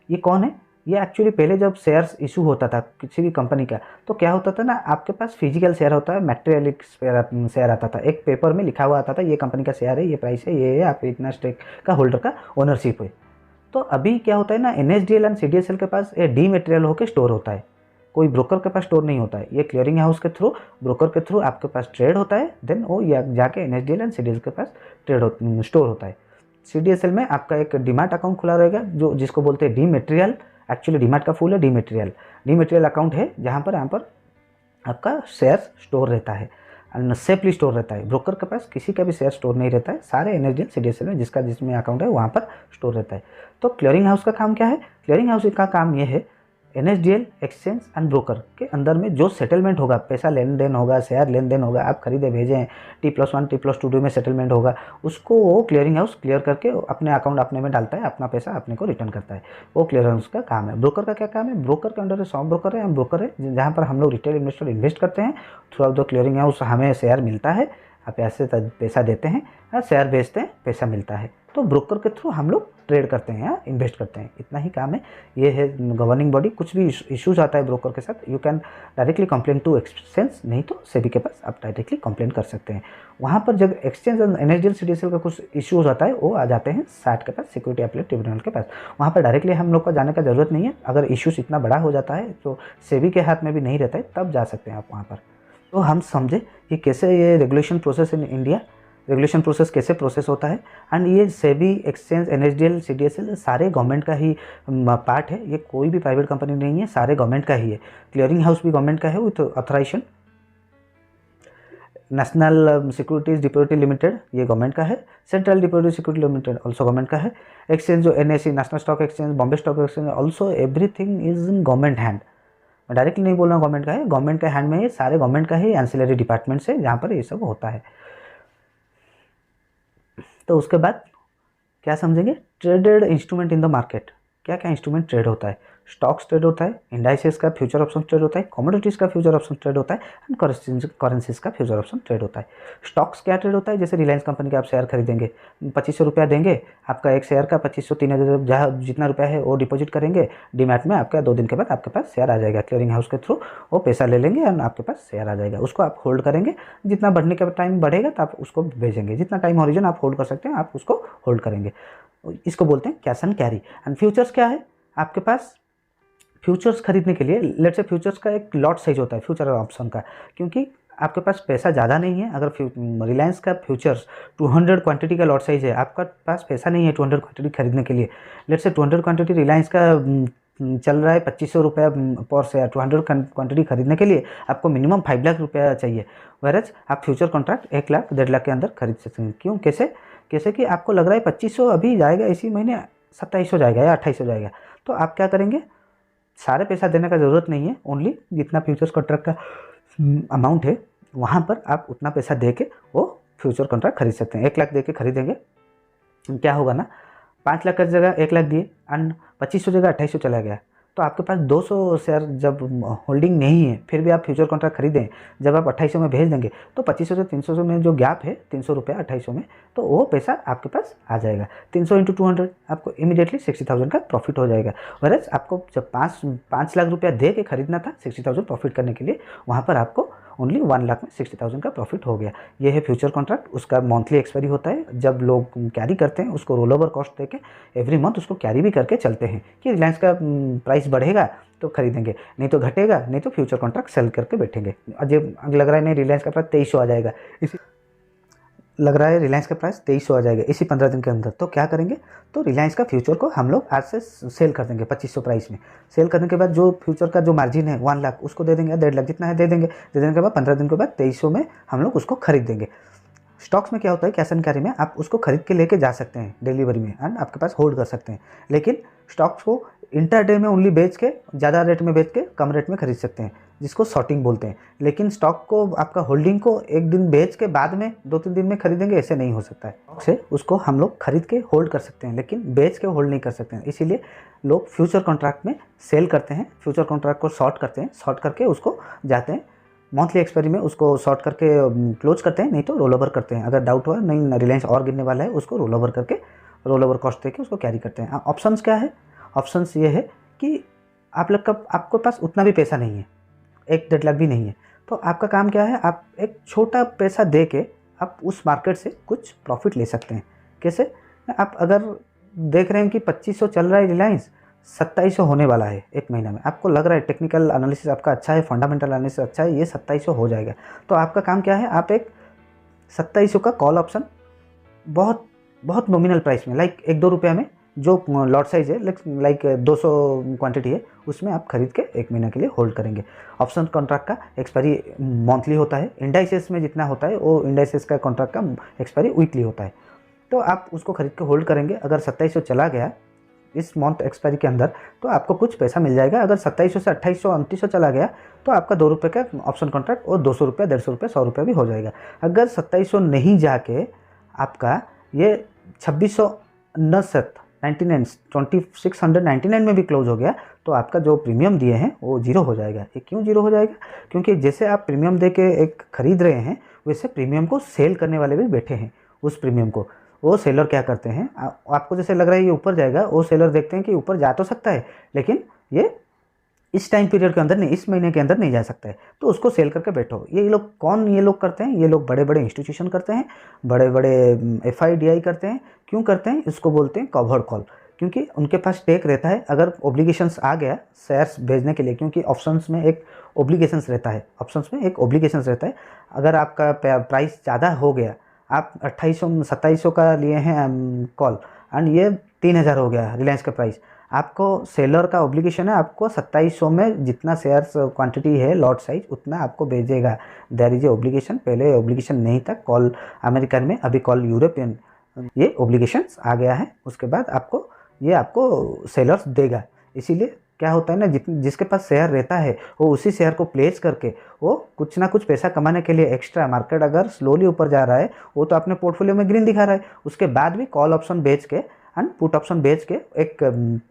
S1: ये कौन है? ये एक्चुअली पहले जब शेयर्स इशू होता था किसी भी कंपनी का, तो क्या होता था ना, आपके पास फिजिकल शेयर होता है, मैटेरियलिक शेयर आता था, एक पेपर में लिखा हुआ आता था ये कंपनी का शेयर है, ये प्राइस है, ये है, आप इतना स्टेक का होल्डर का ओनरशिप है। तो अभी क्या होता है ना, एनएसडीएल एंड सीडीएसएल के पास ये डीमैटेरियल होकर स्टोर होता है, कोई ब्रोकर के पास स्टोर नहीं होता है। ये क्लियरिंग हाउस के थ्रू, ब्रोकर के थ्रू आपके पास ट्रेड होता है, देन वो जाके एनएसडीएल एंड सीडीएसएल के पास स्टोर होता है। सीडीएसएल में आपका एक डीमैट अकाउंट खुला रहेगा, जो जिसको बोलते हैं डीमैटेरियल। एक्चुअली डीमैट का फुल है डीमैटेरियल। डीमैटेरियल अकाउंट है जहाँ पर आपका शेयर स्टोर रहता है, सेफली स्टोर रहता है। ब्रोकर के पास किसी का भी शेयर स्टोर नहीं रहता है, सारे एनएसडीएल सीडीएसएल में जिसमें अकाउंट है वहाँ पर स्टोर रहता है। तो क्लियरिंग हाउस का काम क्या है? क्लियरिंग हाउस का काम ये है, एनएसडीएल एक्सचेंज एंड ब्रोकर के अंदर में जो सेटलमेंट होगा, पैसा लेन देन होगा, शेयर लेन देन होगा, आप खरीदे भेजे हैं, T+1 T+2 में सेटलमेंट होगा, उसको वो क्लियरिंग हाउस क्लियर करके अपने अकाउंट अपने में डालता है, अपना पैसा अपने को रिटर्न करता है। वो क्लियरिंग हाउस का काम है। ब्रोकर का क्या काम है? ब्रोकर के अंडर सॉफ्ट ब्रोकर है, हम ब्रोकर है जहाँ पर हम लोग रिटेल इन्वेस्टर इन्वेस्ट करते हैं, through out the clearing house हमें शेयर मिलता है, आप ऐसे पैसा देते हैं, शेयर बेचते हैं, पैसा मिलता है। तो ब्रोकर के थ्रू हम लोग ट्रेड करते हैं या इन्वेस्ट करते हैं, इतना ही काम है। ये है गवर्निंग बॉडी। कुछ भी इश्यूज आता है ब्रोकर के साथ, you can directly complain to exchange, नहीं तो सेबी के पास आप डायरेक्टली कंप्लेन कर सकते हैं। वहाँ पर जब एक्सचेंज एनएसडीएल सीडीएसएल का कुछ इश्यूज आता है, वो आ जाते हैं सैट के पास, सिक्योरिटी अपीलेट ट्रिब्यूनल के पास। वहाँ पर डायरेक्टली हम लोग का जाने का जरूरत नहीं है। अगर इश्यूज इतना बड़ा हो जाता है तो सेबी के हाथ में भी नहीं रहता है, तब जा सकते हैं आप वहाँ पर। तो हम समझे कि कैसे ये regulation process in India, regulation process कैसे प्रोसेस होता है। एंड ये सेबी, एक्सचेंज, एनएसडीएल, सीडीएसएल सारे गवर्नमेंट का ही पार्ट है, ये कोई भी प्राइवेट कंपनी नहीं है, सारे गवर्नमेंट का ही है। क्लियरिंग हाउस भी गवर्नमेंट का है with authorization. National securities depository limited ये गवर्नमेंट का है, central depository security limited also government का है। एक्सचेंज जो NSC, national stock exchange, Bombay stock exchange, also everything is in government hand. मैं डायरेक्टली नहीं बोल रहा हूँ गवर्नमेंट का है, गवर्नमेंट के हैंड में, ये सारे गवर्नमेंट का ही एंसिलरी डिपार्टमेंट से जहाँ पर ये सब होता है। तो उसके बाद क्या समझेंगे, traded instrument in the market. क्या क्या इंस्ट्रूमेंट ट्रेड होता है, स्टॉक्स ट्रेड होता है, इंडाइसेस का फ्यूचर ऑप्शन ट्रेड होता है, कमोडिटीज़ का फ्यूचर ऑप्शन ट्रेड होता है, एंड करेंसीज का फ्यूचर ऑप्शन ट्रेड होता है। स्टॉक्स क्या ट्रेड होता है, जैसे रिलायंस कंपनी का आप शेयर खरीदेंगे, 2500 रुपया देंगे, आपका एक शेयर का 2500 3000 जहाँ जितना रुपया है वो डिपॉजिट करेंगे डीमैट में, आपका 2 दिन के बाद आपके पास शेयर आ जाएगा, क्लियरिंग हाउस के थ्रू वो पैसा ले लेंगे और आपके पास शेयर आ जाएगा। उसको आप होल्ड करेंगे, जितना बढ़ने का टाइम बढ़ेगा तो आप उसको भेजेंगे, जितना टाइम हॉरिजन आप होल्ड कर सकते हैं आप उसको होल्ड करेंगे। इसको बोलते हैं cash and carry. And futures क्या है, आपके पास फ्यूचर्स खरीदने के लिए लेट्स से फ्यूचर्स का एक लॉट साइज होता है फ्यूचर ऑप्शन का, क्योंकि आपके पास पैसा ज़्यादा नहीं है। अगर रिलायंस का फ्यूचर्स 200 क्वांटिटी का लॉट साइज है, आपका पास पैसा नहीं है 200 क्वांटिटी खरीदने के लिए, लेट्स से 200 क्वांटिटी रिलायंस का चल रहा है 2500 रुपया पर शेयर, 200 क्वांटिटी खरीदने के लिए आपको मिनिमम 5 लाख रुपया चाहिए। वैरेज आप फ्यूचर कॉन्ट्रैक्ट 1 लाख 1.5 लाख के अंदर खरीद सकते हैं। क्यों, कैसे कि आपको लग रहा है 2500 अभी जाएगा, इसी महीने 2700 जाएगा या 2800 जाएगा, तो आप क्या करेंगे, सारे पैसा देने का ज़रूरत नहीं है, ओनली जितना फ्यूचर्स कॉन्ट्रैक्ट का अमाउंट है वहाँ पर आप उतना पैसा दे के वो फ्यूचर कॉन्ट्रैक्ट खरीद सकते हैं। 1 लाख दे के खरीदेंगे, क्या होगा ना, 5 लाख की जगह 1 लाख दिए एंड 2500 जगह 2800 चला गया, तो आपके पास 200 शेयर जब होल्डिंग नहीं है फिर भी आप फ्यूचर कॉन्ट्रैक्ट खरीदें, जब आप 2800 में भेज देंगे तो 2500 से 300 में जो गैप है 300 रुपया 2800 में, तो वो पैसा आपके पास आ जाएगा। 300 × 200 आपको इमीडिएटली 60,000 का प्रॉफिट हो जाएगा। वैसे आपको जब 5 लाख रुपया दे के खरीदना था 60,000 प्रॉफिट करने के लिए, वहाँ पर आपको ओनली 1 लाख में 60,000 का प्रॉफिट हो गया। ये है फ्यूचर कॉन्ट्रैक्ट। उसका मंथली एक्सपायरी होता है, जब लोग कैरी करते हैं उसको रोल ओवर कॉस्ट देके एवरी मंथ उसको कैरी भी करके चलते हैं कि रिलायंस का प्राइस बढ़ेगा तो खरीदेंगे, नहीं तो घटेगा, नहीं तो फ्यूचर कॉन्ट्रैक्ट सेल करके बैठेंगे। अजय लग रहा है नहीं रिलायंस का प्राइस 2300 आ जाएगा, इसी लग रहा है रिलायंस का प्राइस 2300 आ जाएगा इसी 15 दिन के अंदर, तो क्या करेंगे, तो रिलायंस का फ्यूचर को हम लोग आज से सेल कर देंगे 2500 प्राइस में। सेल करने के बाद जो फ्यूचर का जो मार्जिन है 1 लाख उसको दे देंगे, 1.5 लाख जितना है दे देंगे। दे देने के बाद 15 दिन के बाद 2300 में हम लोग उसको खरीद देंगे। स्टॉक्स में क्या होता है, कैश एंड कैरी में आप उसको खरीद के लेके जा सकते हैं डिलीवरी में एंड आपके पास होल्ड कर सकते हैं, लेकिन स्टॉक्स को इंटरडे में ओनली बेच के ज़्यादा रेट में बेच के कम रेट में खरीद सकते हैं, जिसको शॉर्टिंग बोलते हैं। लेकिन स्टॉक को आपका होल्डिंग को एक दिन बेच के बाद में 2-3 दिन में खरीदेंगे, ऐसे नहीं हो सकता है। से उसको हम लोग खरीद के होल्ड कर सकते हैं, लेकिन बेच के होल्ड नहीं कर सकते हैं। इसीलिए लोग फ्यूचर कॉन्ट्रैक्ट में सेल करते हैं, फ्यूचर कॉन्ट्रैक्ट को शॉर्ट करते हैं, शॉर्ट करके उसको जाते हैं मंथली एक्सपायरी में उसको शॉर्ट करके क्लोज करते हैं, नहीं तो रोल ओवर करते हैं। अगर डाउट हुआ नहीं रिलायंस और गिरने वाला है उसको रोल ओवर करके रोल ओवर कॉस्ट देके उसको कैरी करते हैं। ऑप्शंस क्या है, ऑप्शंस ये है कि आपके पास उतना भी पैसा नहीं है, 1-1.5 लाख भी नहीं है, तो आपका काम क्या है, आप एक छोटा पैसा दे के आप उस मार्केट से कुछ प्रॉफिट ले सकते हैं। कैसे, आप अगर देख रहे हैं कि 2500 चल रहा है रिलायंस, 2700 होने वाला है 1 महीना में, आपको लग रहा है टेक्निकल एनालिसिस आपका अच्छा है, फंडामेंटल एनालिसिस अच्छा है, ये 2700 हो जाएगा, तो आपका काम क्या है, आप एक 2700 का कॉल ऑप्शन बहुत बहुत नॉमिनल प्राइस में लाइक 1-2 रुपया में जो लॉट साइज है लाइक 200 क्वांटिटी है उसमें आप खरीद के 1 महीना के लिए होल्ड करेंगे। ऑप्शन कॉन्ट्रैक्ट का एक्सपायरी मंथली होता है, इंडाइसेस में जितना होता है वो इंडाइसेस का कॉन्ट्रैक्ट का एक्सपायरी वीकली होता है, तो आप उसको खरीद के होल्ड करेंगे। अगर 2700 चला गया इस मंथ एक्सपायरी के अंदर तो आपको कुछ पैसा मिल जाएगा। अगर 2700 से 2800 2900 चला गया तो आपका 2 रुपये का ऑप्शन कॉन्ट्रैक्ट और 200 रुपये 150 रुपये 100 रुपये भी हो जाएगा। अगर 2700 नहीं जाके आपका ये 2699 में भी क्लोज हो गया तो आपका जो प्रीमियम दिए हैं वो जीरो हो जाएगा। ये क्यों जीरो हो जाएगा, क्योंकि जैसे आप प्रीमियम दे के एक खरीद रहे हैं वैसे प्रीमियम को सेल करने वाले भी बैठे हैं। उस प्रीमियम को वो सेलर क्या करते हैं, आपको जैसे लग रहा है ये ऊपर जाएगा, वो सेलर देखते हैं कि ऊपर जा तो सकता है लेकिन ये इस टाइम पीरियड के अंदर नहीं, इस महीने के अंदर नहीं जा सकता है, तो उसको सेल करके बैठो। ये लोग कौन ये लोग करते हैं, ये लोग बड़े बड़े इंस्टीट्यूशन करते हैं, बड़े बड़े FIDI करते हैं। क्यों करते हैं, इसको बोलते हैं कवर्ड कॉल, क्योंकि उनके पास टेक रहता है। अगर ओब्लिगेशंस आ गया शेयर्स भेजने के लिए, क्योंकि ऑप्शंस में एक ओब्लिगेशंस रहता है, अगर आपका प्राइस ज़्यादा हो गया, आप 2800-2700 का लिए हैं कॉल एंड ये 3000 हो गया रिलायंस का प्राइस, आपको सेलर का ऑब्लिगेशन है, आपको 2700 में जितना शेयर्स क्वांटिटी है लॉट साइज उतना आपको भेजेगा। देयर इज ए ऑब्लिगेशन, पहले ऑब्लिगेशन नहीं था कॉल अमेरिकन में, अभी कॉल यूरोपियन ये ऑब्लिगेशंस आ गया है। उसके बाद आपको सेलर्स देगा। इसीलिए क्या होता है ना, जिसके पास शेयर रहता है वो उसी शेयर को प्लेस करके वो कुछ ना कुछ पैसा कमाने के लिए एक्स्ट्रा, मार्केट अगर स्लोली ऊपर जा रहा है वो तो अपने पोर्टफोलियो में ग्रीन दिखा रहा है, उसके बाद भी कॉल ऑप्शन बेच के एंड पुट ऑप्शन बेच के एक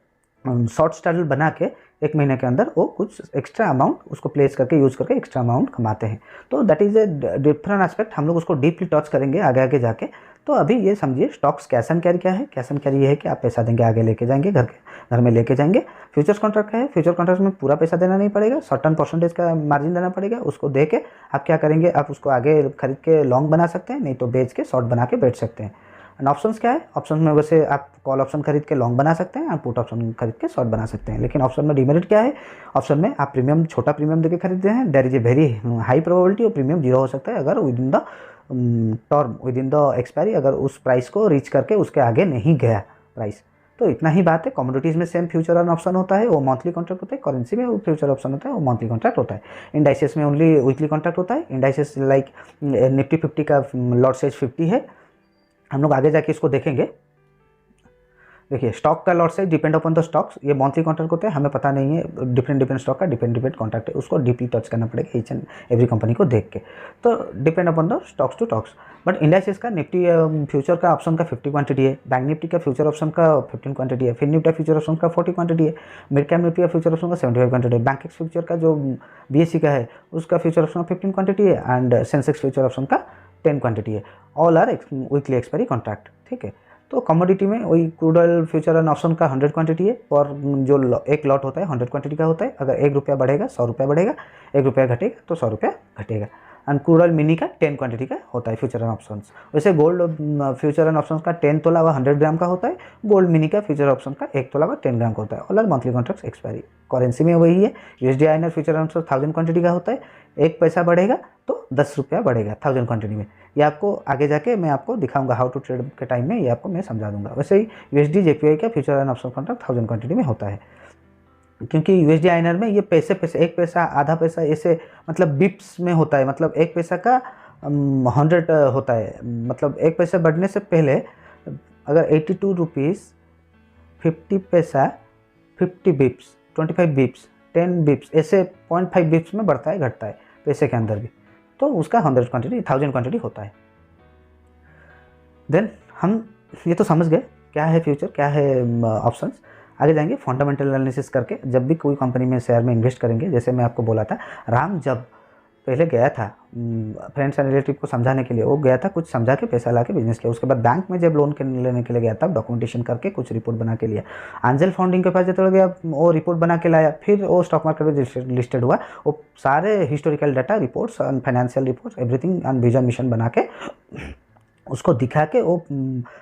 S1: शॉर्ट स्टाइल बना के 1 महीने के अंदर वो कुछ एक्स्ट्रा अमाउंट उसको प्लेस करके यूज़ करके एक्स्ट्रा अमाउंट कमाते हैं। तो that is a different aspect, हम लोग उसको डीपली टच करेंगे आगे आगे जाके। तो अभी ये समझिए स्टॉक्स कैश एंड कैरी क्या है। कैश एंड कैरी ये है कि आप पैसा देंगे आगे लेके जाएंगे, घर में लेके जाएंगे। फ्यूचर्स कॉन्ट्रैक्ट है, फ्यूचर कॉन्ट्रैक्ट में पूरा पैसा देना नहीं पड़ेगा, सर्टन परसेंटेज का मार्जिन देना पड़ेगा। उसको दे के आप क्या करेंगे, आप उसको आगे खरीद के लॉन्ग बना सकते हैं, नहीं तो बेच के शॉर्ट बना के बेच सकते हैं। एंड ऑप्शंस क्या है, ऑप्शन में वैसे आप कॉल ऑप्शन खरीद के लॉन्ग बना सकते हैं और पुट ऑप्शन खरीद के शॉर्ट बना सकते हैं। लेकिन ऑप्शन में डिमेरिट क्या है, ऑप्शन में आप प्रीमियम, छोटा प्रीमियम देके खरीदते हैं, there is a very high probability और प्रीमियम जीरो हो सकता है अगर within the term, within the expiry, अगर उस प्राइस को रीच करके उसके आगे नहीं गया प्राइस। तो इतना ही बात है। कमोडिटीज़ में सेम फ्यूचर एंड ऑप्शन होता है, वो मंथली कॉन्ट्रैक्ट होता है। करेंसी में वो फ्यूचर ऑप्शन होता है, वो मंथली कॉन्ट्रैक्ट होता है। इंडाइसेस में ओनली वीकली कॉन्ट्रैक्ट होता है। इंडाइसेस लाइक निफ्टी 50 का लॉट साइज 50 है, हम लोग आगे जाके इसको देखेंगे। देखिए स्टॉक का lot size depend upon the stocks, ये मंथली कॉन्ट्रैक्ट होते हैं, हमें पता नहीं है डिफरेंट स्टॉक का डिफरेंट कॉन्ट्रैक्ट है, उसको डीपली टच करना पड़ेगा ईच एंड एवरी कंपनी को देख के। तो depend upon the stocks to stocks. But indices का निफ्टी फ्यूचर का ऑप्शन का 50 क्वांटिटी है, बैंक निफ्टी का फ्यूचर ऑप्शन का 15 क्वांटिटी है, फिर निफ्टी फ्यूचर ऑप्शन का 40 क्वांटिटी है, मिड कैप निफ्टी का फ्यूचर ऑप्शन का 75 क्वांटिटी है, बैंक फ्यूचर का जो बीएससी का है उसका फ्यूचर ऑप्शन 15 क्वांटिटी है, एंड सेंसेक्स फ्यूचर ऑप्शन का 10 क्वांटिटी है। All are weekly expiry contract, ठीक है। तो कमोडिटी में वही crude oil future and option का 100 क्वांटिटी है, और जो एक लॉट होता है 100 क्वांटिटी का होता है। अगर 1 रुपया बढ़ेगा 100 रुपया बढ़ेगा, 1 रुपया घटेगा तो 100 रुपया घटेगा। एंड क्रूड ऑयल मिनी का 10 क्वांटिटी का होता है फ्यूचर एंड ऑप्शंस। वैसे गोल्ड फ्यूचर एंड ऑप्शंस का 10 तोला व 100 ग्राम का होता है, गोल्ड मिनी का फ्यूचर ऑप्शन का 1 तोला व 10 ग्राम का होता है। और मंथली कॉन्ट्रैक्ट एक्सपायरी। करेंसी में वही है, USD INR future and option 1000 quantity का होता है, 1 पैसा बढ़ेगा तो 10 रुपया बढ़ेगा 1000 क्वांटिटी में। ये आपको आगे जाके मैं आपको दिखाऊंगा हाउ टू ट्रेड के टाइम में, ये आपको मैं समझा दूंगा। वैसे ही यूएसडी जेपीआई का future and option contract 1000 quantity में होता है, क्योंकि यूएसडी आईएनआर में ये पैसे 1 पैसा आधा पैसा ऐसे मतलब बिप्स में होता है। मतलब 1 पैसा का 100 होता है, मतलब 1 पैसा बढ़ने से पहले अगर 82 रुपीज़ 50 पैसा 50 बिप्स 25 बिप्स 10 बिप्स ऐसे 0.5 बिप्स में बढ़ता है घटता है पैसे के अंदर भी, तो उसका 100 क्वांटिटी 1000 क्वांटिटी होता है। देन हम ये तो समझ गए क्या है फ्यूचर, क्या है ऑप्शंस। आगे जाएंगे फंडामेंटल एनालिसिस करके। जब भी कोई कंपनी में शेयर में इन्वेस्ट करेंगे, जैसे मैं आपको बोला था, राम जब पहले गया था फ्रेंड्स एंड रिलेटिव को समझाने के लिए, वो गया था कुछ समझा के पैसा ला के बिजनेस किया। उसके बाद बैंक में जब लोन लेने के लिए गया था, डॉक्यूमेंटेशन करके कुछ रिपोर्ट बना के लिया। एंजल फाउंडिंग के पास जब गया वो रिपोर्ट बना के लाया, फिर वो स्टॉक मार्केट में लिस्टेड हुआ। वो सारे historical data reports and financial reports everything and vision mission बना के उसको दिखा के वो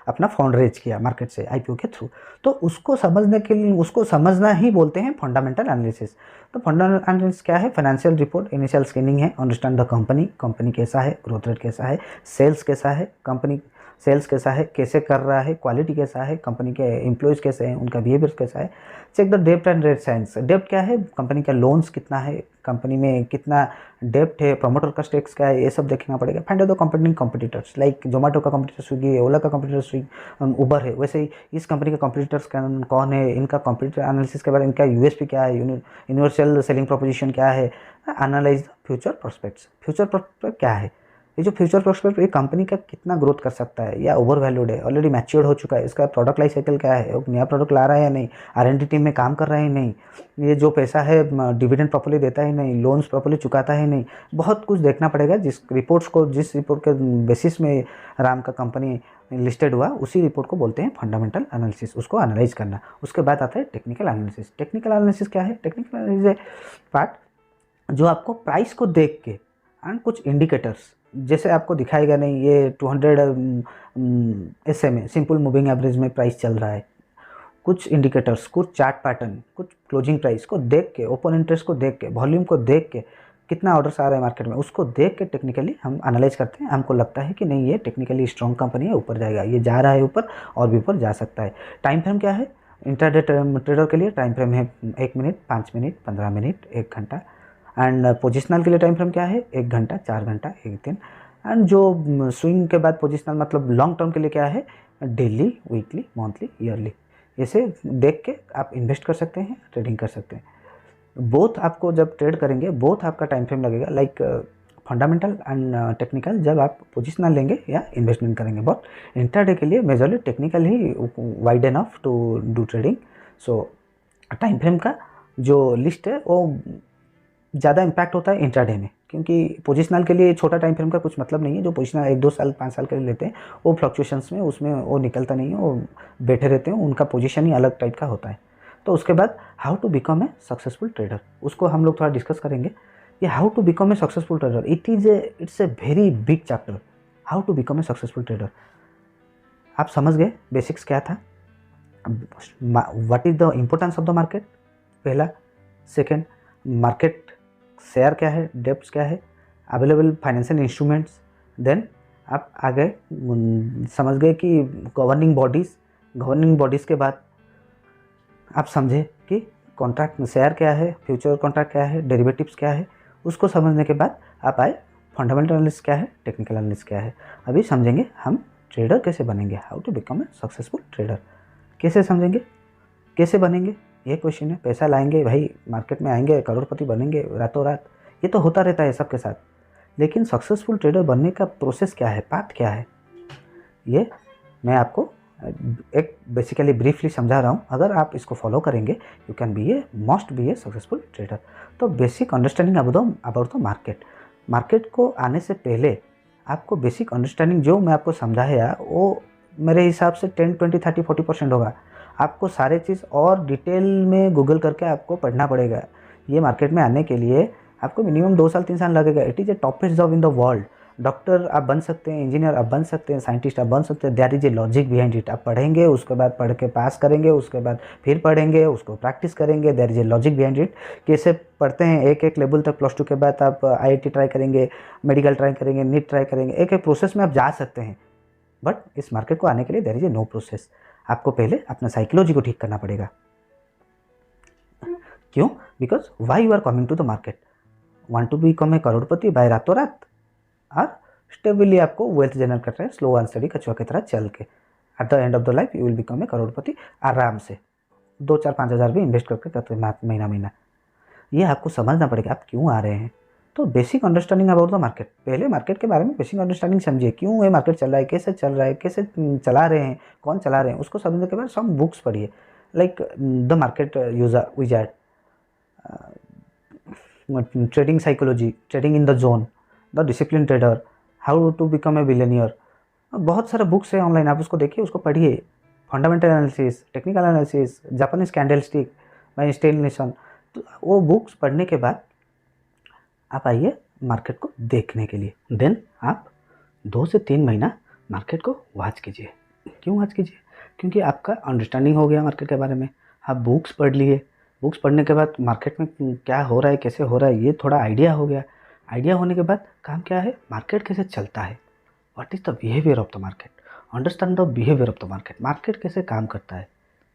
S1: अपना फंड रेज किया मार्केट से आईपीओ के थ्रू। तो उसको समझने के लिए, उसको समझना ही बोलते हैं फंडामेंटल एनालिसिस। तो फंडामेंटल एनालिसिस क्या है, फाइनेंशियल रिपोर्ट, इनिशियल स्क्रीनिंग है, अंडरस्टैंड द कंपनी कैसा है, ग्रोथ रेट कैसा है, सेल्स कैसा है, कंपनी सेल्स कैसा है, कैसे कर रहा है, क्वालिटी कैसा है, कंपनी के एम्प्लॉयज़ कैसे हैं, उनका बिहेवियर कैसा है। चेक द डेप्ट एंड रेट साइंस। डेप्ट क्या है, कंपनी का लोन्स कितना है, कंपनी में कितना डेप्ट है, प्रमोटर का स्टेक्स क्या है, ये सब देखना पड़ेगा। Find out the company competitors, like Zomato का कॉम्पिटिटर स्विगी, ओला का कॉम्पिटिटर स्विगी, उबर है, वैसे ही इस कंपनी के कॉम्पिटिटर्स कौन है, इनका कॉम्पिटिटर एनालिसिस के बारे में, इनका यूएसपी क्या है, यूनिवर्सल सेलिंग प्रोपोजिशन क्या है। Analyse the future prospects. Future prospect क्या है, ये जो फ्यूचर प्रोस्पेक्ट, ये कंपनी का कितना ग्रोथ कर सकता है या ओवर वैल्यूड है, ऑलरेडी मैच्योर्ड हो चुका है, इसका प्रोडक्ट लाइफ साइकिल क्या है, नया प्रोडक्ट ला रहा है या नहीं, आर&डी टीम में काम कर रहा है नहीं, ये जो पैसा है डिविडेंड प्रॉपर्ली देता है नहीं, लोन्स प्रॉपर्ली चुकाता है नहीं, बहुत कुछ देखना पड़ेगा। जिस रिपोर्ट के बेसिस में राम का कंपनी लिस्टेड हुआ, उसी रिपोर्ट को बोलते हैं फंडामेंटल एनालिसिस, उसको एनालाइज करना। उसके बाद आता है टेक्निकल एनालिसिस। टेक्निकल एनालिसिस क्या है, टेक्निकल एनालिसिस पार्ट जो आपको प्राइस को देख के एंड कुछ इंडिकेटर्स, जैसे आपको दिखाएगा नहीं ये 200 SMA सिंपल मूविंग एवरेज में प्राइस चल रहा है, कुछ इंडिकेटर्स, कुछ चार्ट पैटर्न, कुछ क्लोजिंग प्राइस को देख के, ओपन इंटरेस्ट को देख के, वॉल्यूम को देख के, कितना ऑर्डर्स आ रहा है मार्केट में, उसको देख के टेक्निकली हम एनालाइज करते हैं। हमको लगता है कि नहीं ये टेक्निकली स्ट्रॉन्ग कंपनी है, ऊपर जाएगा, ये जा रहा है ऊपर और भी ऊपर जा सकता है। टाइम फ्रेम क्या है, इंट्राडे ट्रेडर के लिए टाइम फ्रेम है 1 मिनट, 5 मिनट, 15 मिनट, 1 घंटा। एंड पोजिशनल के लिए टाइम फ्रेम क्या है, 1 घंटा, 4 घंटा, 1 दिन। एंड जो स्विंग के बाद पोजिशनल मतलब लॉन्ग टर्म के लिए क्या है, डेली, वीकली, मंथली, ईयरली। इसे देख के आप इन्वेस्ट कर सकते हैं, ट्रेडिंग कर सकते हैं। बोथ आपको जब ट्रेड करेंगे बोथ आपका टाइम फ्रेम लगेगा, लाइक फंडामेंटल एंड टेक्निकल जब आप पोजिशनल लेंगे या इन्वेस्टमेंट करेंगे। बहुत इंट्राडे के लिए मेजरली टेक्निकल ही wide enough to do trading. So time frame का जो लिस्ट है वो ज़्यादा इम्पैक्ट होता है इंट्राडे में, क्योंकि पोजिशनल के लिए छोटा टाइम फ्रेम का कुछ मतलब नहीं है। जो पोजिशनल 1-2 साल 5 साल के लिए लेते हैं वो फ्लक्चुएशंस में उसमें वो निकलता नहीं है, वो बैठे रहते हैं, उनका पोजीशन ही अलग टाइप का होता है। तो उसके बाद how to become a successful trader, उसको हम लोग थोड़ा डिस्कस करेंगे। ये how to become a successful trader it's a very big chapter. How to become a successful trader, आप समझ गए बेसिक्स क्या था, what is the importance of the market पहला, सेकेंड मार्केट शेयर क्या है, डेप्स क्या है, अवेलेबल फाइनेंशियल इंस्ट्रूमेंट्स, देन आप आगे समझ गए कि गवर्निंग बॉडीज़ के बाद आप समझे कि कॉन्ट्रैक्ट शेयर क्या है, फ्यूचर कॉन्ट्रैक्ट क्या है, डेरिवेटिव्स क्या है। उसको समझने के बाद आप आए फंडामेंटल एनालिसिस क्या है, टेक्निकल एनालिसिस क्या है। अभी समझेंगे हम ट्रेडर कैसे बनेंगे, how to become a successful trader कैसे समझेंगे, कैसे बनेंगे, ये क्वेश्चन है। पैसा लाएंगे भाई, मार्केट में आएंगे, करोड़पति बनेंगे रातों रात, ये तो होता रहता है सबके साथ, लेकिन सक्सेसफुल ट्रेडर बनने का प्रोसेस क्या है, पाथ क्या है, ये मैं आपको एक बेसिकली ब्रीफली समझा रहा हूँ। अगर आप इसको फॉलो करेंगे you can must be a successful trader. तो basic understanding about the market को आने से पहले आपको बेसिक अंडरस्टैंडिंग जो मैं आपको समझाया वो मेरे हिसाब से 10, 20, 30, 40% होगा। आपको सारे चीज़ और डिटेल में गूगल करके आपको पढ़ना पड़ेगा। ये मार्केट में आने के लिए आपको मिनिमम 2 साल 3 साल लगेगा। It is a toppest job in the world. Doctor आप बन सकते हैं, इंजीनियर आप बन सकते हैं, साइंटिस्ट आप बन सकते हैं, there is a logic behind it. आप पढ़ेंगे, उसके बाद पढ़ के पास करेंगे, उसके बाद फिर पढ़ेंगे, उसको प्रैक्टिस करेंगे, there is a logic behind it. कैसे पढ़ते हैं, एक लेवल तक +2 के बाद आप IIT ट्राई करेंगे, मेडिकल ट्राई करेंगे, नीट ट्राई करेंगे, एक प्रोसेस में आप जा सकते हैं। बट इस मार्केट को आने के लिए there is a no process. आपको पहले अपना साइकोलॉजी को ठीक करना पड़ेगा। क्यों? Because why you are coming to the market, want to become a करोड़पति बाय रातों रात, और स्टेबली आपको वेल्थ जनरेट कर रहे हैं स्लो एंड स्टडी कछुआ की तरह चल के। At the end of the life you will become a करोड़पति आराम से, 2-4-5 हज़ार भी इन्वेस्ट करके करते महीना। ये आपको समझना पड़ेगा आप क्यों आ रहे हैं। तो basic understanding about the market, पहले मार्केट के बारे में बेसिक अंडरस्टैंडिंग समझिए, क्यों ये मार्केट चल रहा है, कैसे चल रहा है, कैसे चला रहे हैं, कौन चला रहे हैं। उसको समझने के बाद सम बुक्स पढ़िए, like the market wizard, trading psychology, trading in the zone, the discipline trader, how to become a billionaire. बहुत सारे बुक्स है ऑनलाइन, आप उसको देखिए, उसको पढ़िए। Fundamental analysis, technical analysis, Japanese candlestick by Steve Nison. तो वो बुक्स पढ़ने के बाद आप आइए मार्केट को देखने के लिए। देन आप 2 से 3 महीना मार्केट को वॉच कीजिए। क्यों वॉच कीजिए? क्योंकि आपका अंडरस्टैंडिंग हो गया मार्केट के बारे में, आप बुक्स पढ़ लिए। बुक्स पढ़ने के बाद मार्केट में क्या हो रहा है, कैसे हो रहा है, ये थोड़ा आइडिया हो गया। आइडिया होने के बाद काम क्या है, मार्केट कैसे चलता है, what is the behaviour of the market, understand the behaviour of the market. Market कैसे काम करता है,